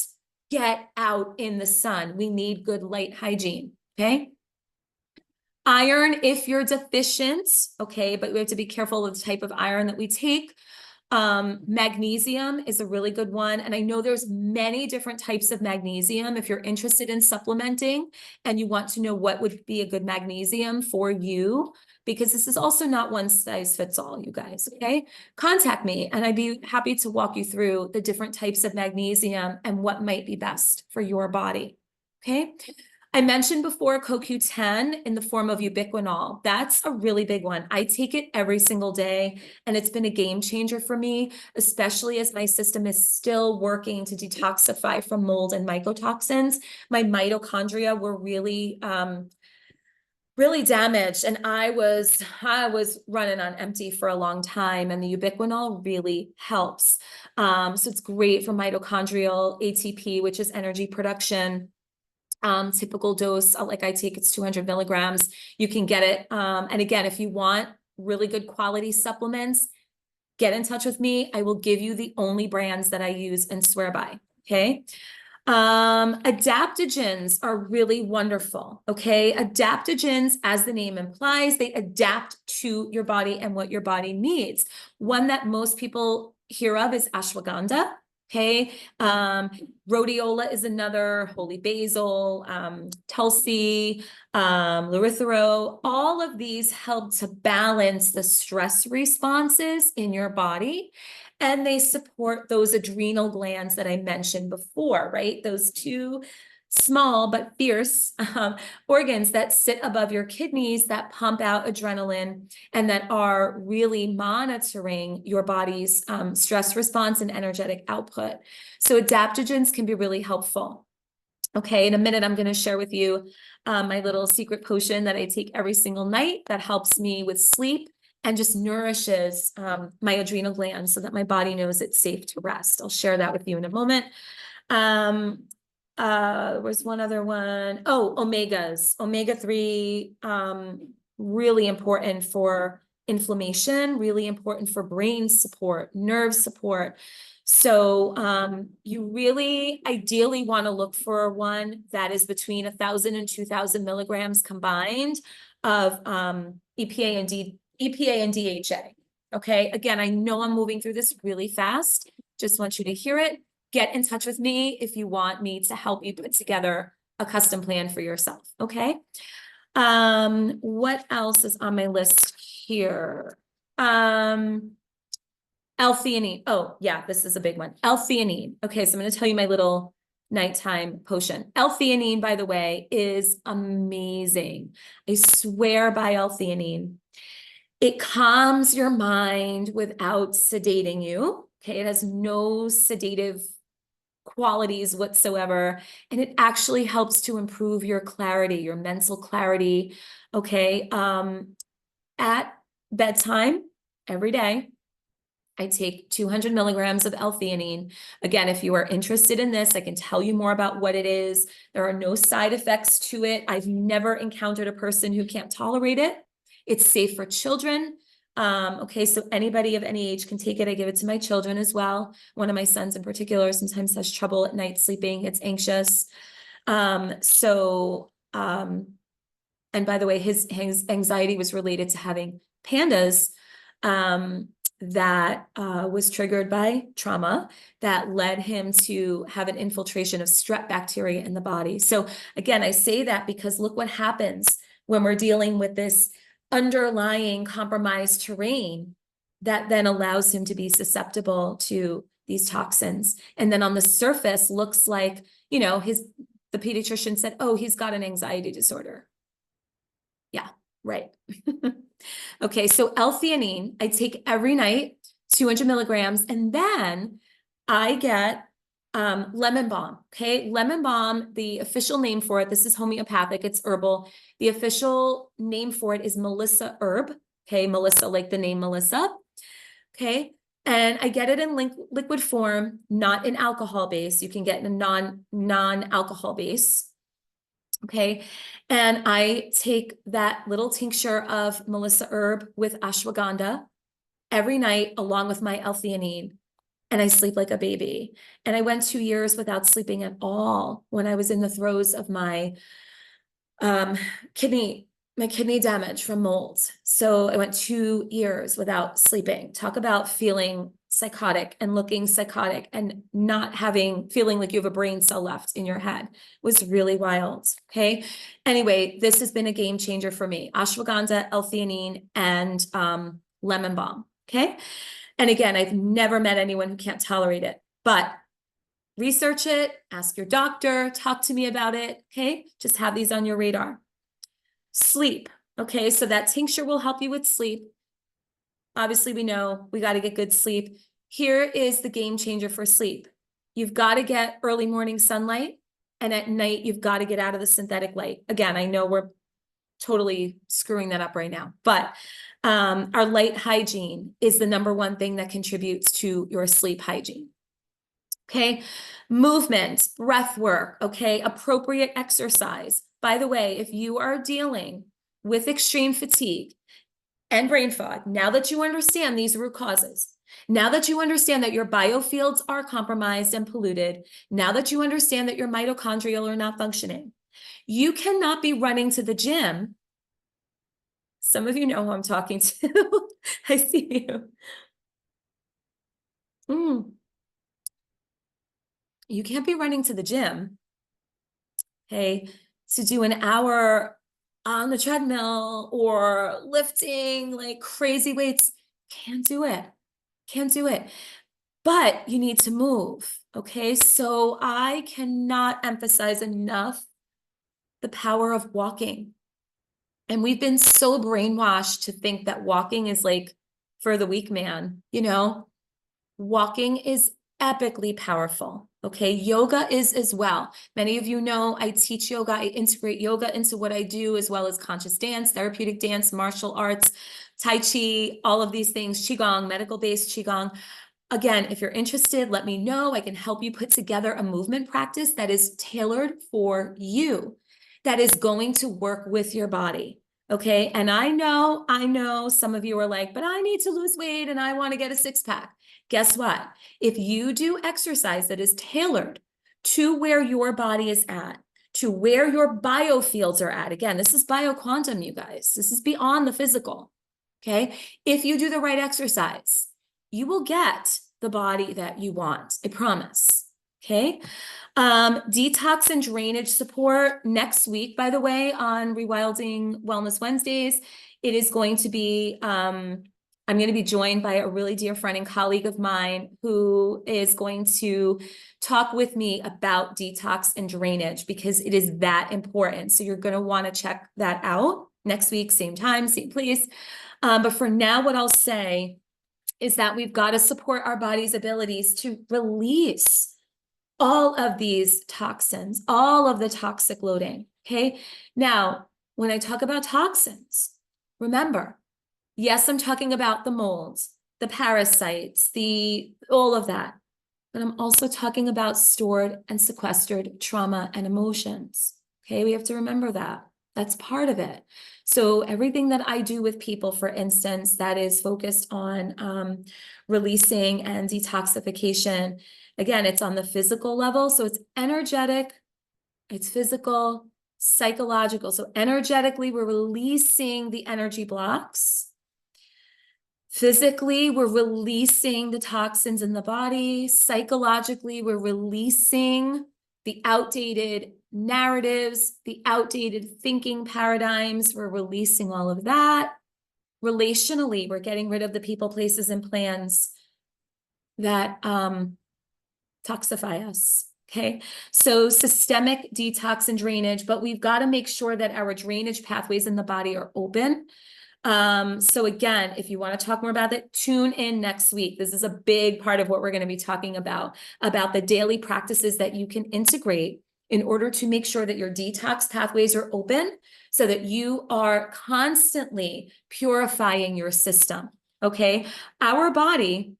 get out in the sun. We need good light hygiene. Okay. Iron, if you're deficient, okay, but we have to be careful of the type of iron that we take. Magnesium is a really good one. And I know there's many different types of magnesium. If you're interested in supplementing and you want to know what would be a good magnesium for you, because this is also not one size fits all, you guys, okay? Contact me and I'd be happy to walk you through the different types of magnesium and what might be best for your body, okay? I mentioned before CoQ10 in the form of ubiquinol. That's a really big one. I take it every single day, and it's been a game changer for me, especially as my system is still working to detoxify from mold and mycotoxins. My mitochondria were really really damaged, and I was running on empty for a long time, and the ubiquinol really helps. So it's great for mitochondrial ATP, which is energy production. Typical dose, like I take, it's 200 milligrams. You can get it. And again, if you want really good quality supplements, get in touch with me. I will give you the only brands that I use and swear by. Okay. Adaptogens are really wonderful. Okay. Adaptogens, as the name implies, they adapt to your body and what your body needs. One that most people hear of is ashwagandha. Okay. Rhodiola is another, holy basil, Tulsi, Laurithero. All of these help to balance the stress responses in your body. And they support those adrenal glands that I mentioned before, right? Those two small but fierce organs that sit above your kidneys that pump out adrenaline and that are really monitoring your body's stress response and energetic output. So adaptogens can be really helpful. Okay, in a minute, I'm going to share with you my little secret potion that I take every single night that helps me with sleep and just nourishes my adrenal glands so that my body knows it's safe to rest. I'll share that with you in a moment. There was one other one. Oh, omegas. Omega-3, really important for inflammation, really important for brain support, nerve support. So you really ideally want to look for one that is between 1,000 and 2,000 milligrams combined of EPA and DHA. Okay, again, I know I'm moving through this really fast. Just want you to hear it. Get in touch with me if you want me to help you put together a custom plan for yourself. Okay. What else is on my list here? L-theanine. Oh, yeah, this is a big one. L-theanine. Okay, so I'm going to tell you my little nighttime potion. L-theanine, by the way, is amazing. I swear by L-theanine. It calms your mind without sedating you. Okay, it has no sedative qualities whatsoever, and it actually helps to improve your clarity, your mental clarity. Okay, at bedtime every day, I take 200 milligrams of L-theanine. Again, if you are interested in this, I can tell you more about what it is. There are no side effects to it. I've never encountered a person who can't tolerate it. It's safe for children. Okay, so anybody of any age can take it. I give it to my children as well. One of my sons in particular sometimes has trouble at night sleeping, gets anxious. And by the way, his anxiety was related to having pandas that was triggered by trauma that led him to have an infiltration of strep bacteria in the body. So again, I say that because look what happens when we're dealing with this underlying compromised terrain that then allows him to be susceptible to these toxins. And then on the surface looks like, you know, the pediatrician said, oh, he's got an anxiety disorder. Yeah, right. Okay, so L-theanine, I take every night, 200 milligrams, and then I get lemon balm. Okay, lemon balm, the official name for it, this is homeopathic, it's herbal. The official name for it is Melissa herb. Okay, Melissa, like the name Melissa. Okay, and I get it in liquid form, not in alcohol base. You can get in a non-alcohol base. Okay, and I take that little tincture of Melissa herb with ashwagandha every night along with my L-theanine, and I sleep like a baby. And I went 2 years without sleeping at all when I was in the throes of my kidney damage from mold. So I went 2 years without sleeping. Talk about feeling psychotic and looking psychotic and not feeling like you have a brain cell left in your head. It was really wild. Okay. Anyway, this has been a game changer for me. Ashwagandha, L-theanine, and lemon balm. Okay. And again, I've never met anyone who can't tolerate it, but Research it, ask your doctor, talk to me about it, okay? Just have these on your radar. Sleep, okay? So that tincture will help you with sleep. Obviously, we know we got to get good sleep. Here is the game changer for sleep. You've got to get early morning sunlight, and at night, you've got to get out of the synthetic light. Again, I know we're totally screwing that up right now, but our light hygiene is the number one thing that contributes to your sleep hygiene. Okay, movement, breath work, okay, appropriate exercise. By the way, if you are dealing with extreme fatigue and brain fog, now that you understand these root causes, now that you understand that your biofields are compromised and polluted, now that you understand that your mitochondrial are not functioning, you cannot be running to the gym. Some of you know who I'm talking to. I see you. You can't be running to the gym, okay, to do an hour on the treadmill or lifting like crazy weights. Can't do it. Can't do it. But you need to move, okay? So I cannot emphasize enough the power of walking. And we've been so brainwashed to think that walking is like for the weak man, you know? Walking is epically powerful. Okay, yoga is as well. Many of you know I teach yoga. I integrate yoga into what I do, as well as conscious dance, therapeutic dance, martial arts, Tai Chi, all of these things, Qigong, medical-based Qigong. Again, if you're interested, let me know. I can help you put together a movement practice that is tailored for you, that is going to work with your body. Okay, and I know some of you are like, but I need to lose weight and I want to get a six-pack. Guess what? If you do exercise that is tailored to where your body is at, to where your biofields are at, again, this is bioquantum, you guys. This is beyond the physical, okay? If you do the right exercise, you will get the body that you want, I promise, okay? Detox and drainage support next week, by the way, on Rewilding Wellness Wednesdays. It is going to be I'm going to be joined by a really dear friend and colleague of mine who is going to talk with me about detox and drainage, because it is that important. So you're going to want to check that out next week, same time, same place. But for now, what I'll say is that we've got to support our body's abilities to release all of these toxins, all of the toxic loading, okay? Now, when I talk about toxins, remember, yes, I'm talking about the molds, the parasites, all of that, but I'm also talking about stored and sequestered trauma and emotions, okay? We have to remember that. That's part of it. So everything that I do with people, for instance, that is focused on releasing and detoxification, again, it's on the physical level. So it's energetic, it's physical, psychological. So energetically, we're releasing the energy blocks. Physically, we're releasing the toxins in the body. Psychologically, we're releasing the outdated narratives, the outdated thinking paradigms. We're releasing all of that. Relationally, we're getting rid of the people, places, and plans that toxify us. Okay, so systemic detox and drainage, but we've got to make sure that our drainage pathways in the body are open. So again, if you want to talk more about it, tune in next week. This is a big part of what we're going to be talking about the daily practices that you can integrate in order to make sure that your detox pathways are open so that you are constantly purifying your system. Okay, our body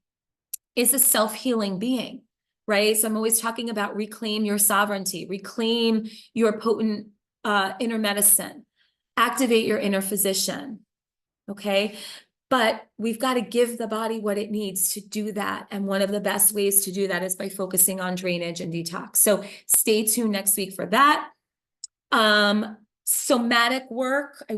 is a self-healing being, right? So I'm always talking about reclaim your sovereignty, reclaim your potent inner medicine, activate your inner physician. Okay, but we've got to give the body what it needs to do that. And one of the best ways to do that is by focusing on drainage and detox. So stay tuned next week for that. Somatic work, I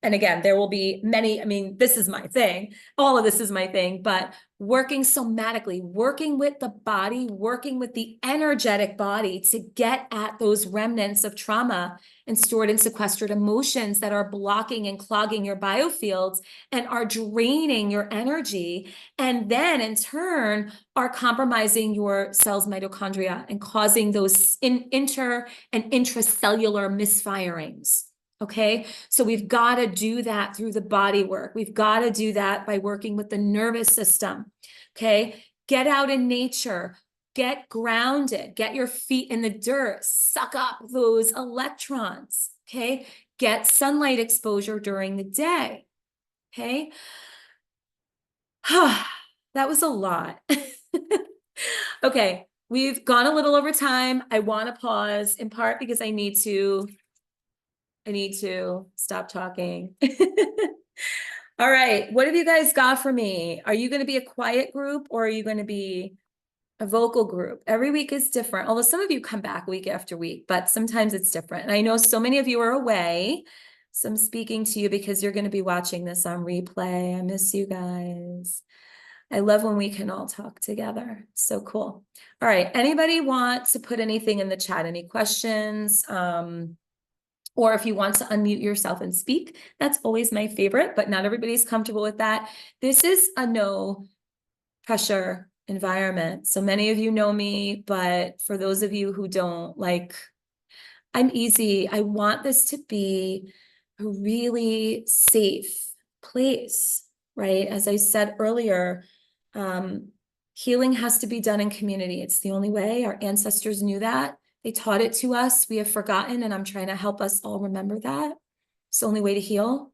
and again, there will be many, I mean, this is my thing. All of this is my thing, but working somatically, working with the body, working with the energetic body to get at those remnants of trauma and stored and sequestered emotions that are blocking and clogging your biofields and are draining your energy. And then in turn, are compromising your cells' mitochondria and causing those inter and intracellular misfirings. Okay, so we've got to do that through the body work. We've got to do that by working with the nervous system. Okay, get out in nature, get grounded, get your feet in the dirt, suck up those electrons. Okay, get sunlight exposure during the day. Okay, that was a lot. Okay, we've gone a little over time. I want to pause in part because I need to stop talking. All right, what have you guys got for me? Are you going to be a quiet group or are you going to be a vocal group? Every week is different, although some of you come back week after week, but sometimes it's different. And I know so many of you are away, so I'm speaking to you because you're going to be watching this on replay. I miss you guys. I love when we can all talk together. So cool. All right, anybody want to put anything in the chat? Any questions? Or if you want to unmute yourself and speak, that's always my favorite, but not everybody's comfortable with that. This is a no pressure environment. So many of you know me, but for those of you who don't, like, I'm easy. I want this to be a really safe place, right? As I said earlier, healing has to be done in community. It's the only way. Our ancestors knew that. They taught it to us. We have forgotten, and I'm trying to help us all remember that. It's the only way to heal.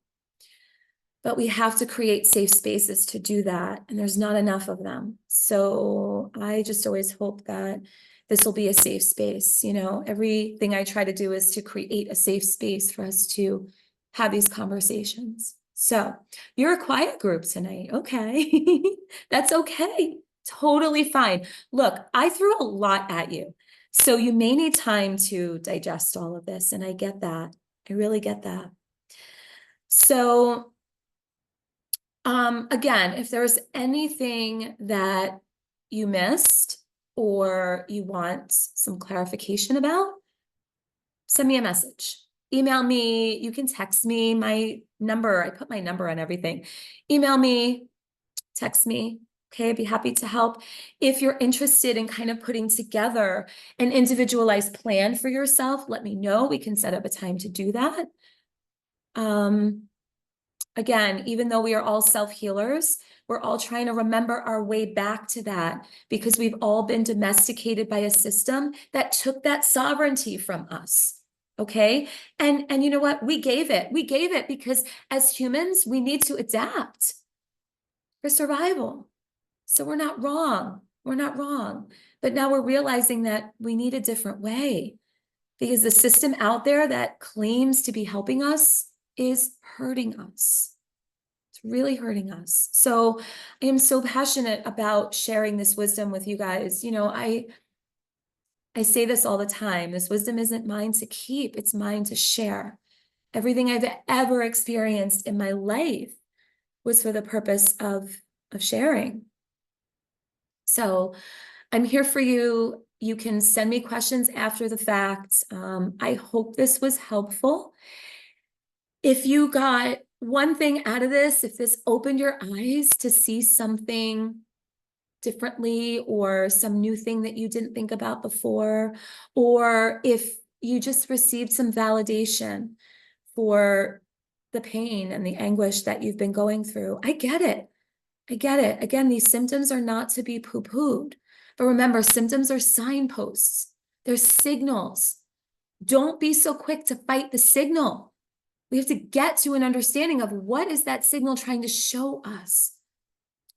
But we have to create safe spaces to do that, and there's not enough of them. So I just always hope that this will be a safe space. You know, everything I try to do is to create a safe space for us to have these conversations. So you're a quiet group tonight. Okay. That's okay. Totally fine. Look, I threw a lot at you. So you may need time to digest all of this, and I get that. I really get that. So again, if there's anything that you missed or you want some clarification about, send me a message. Email me. You can text me. My number, I put my number on everything. Email me, text me. Okay, I'd be happy to help. If you're interested in kind of putting together an individualized plan for yourself, let me know. We can set up a time to do that. Again, even though we are all self-healers, we're all trying to remember our way back to that because we've all been domesticated by a system that took that sovereignty from us. Okay. And you know what? We gave it because as humans, we need to adapt for survival. So we're not wrong. We're not wrong. But now we're realizing that we need a different way because the system out there that claims to be helping us is hurting us. It's really hurting us. So I am so passionate about sharing this wisdom with you guys. You know, I say this all the time. This wisdom isn't mine to keep, it's mine to share. Everything I've ever experienced in my life was for the purpose of sharing. So I'm here for you. You can send me questions after the fact. I hope this was helpful. If you got one thing out of this, if this opened your eyes to see something differently or some new thing that you didn't think about before, or if you just received some validation for the pain and the anguish that you've been going through, I get it. I get it. Again, these symptoms are not to be poo-pooed. But remember, symptoms are signposts. They're signals. Don't be so quick to fight the signal. We have to get to an understanding of what is that signal trying to show us,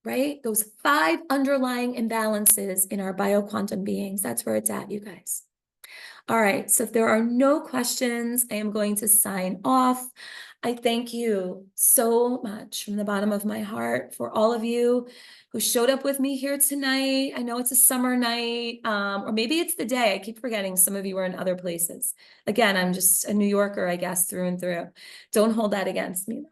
right? Those 5 underlying imbalances in our bioquantum beings. That's where it's at, you guys. All right, so if there are no questions, I am going to sign off. I thank you so much from the bottom of my heart for all of you who showed up with me here tonight. I know it's a summer night, or maybe it's the day. I keep forgetting some of you are in other places. Again, I'm just a New Yorker, I guess, through and through. Don't hold that against me.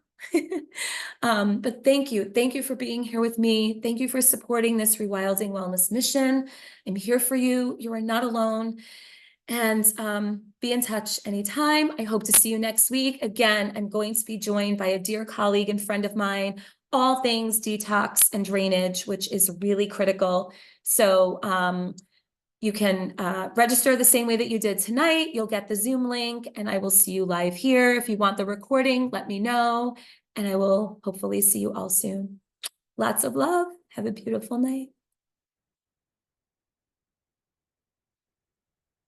But thank you. Thank you for being here with me. Thank you for supporting this Rewilding Wellness mission. I'm here for you. You are not alone. And be in touch anytime. I hope to see you next week. Again, I'm going to be joined by a dear colleague and friend of mine, all things detox and drainage, which is really critical. So you can register the same way that you did tonight. You'll get the Zoom link, and I will see you live here. If you want the recording, let me know, and I will hopefully see you all soon. Lots of love. Have a beautiful night.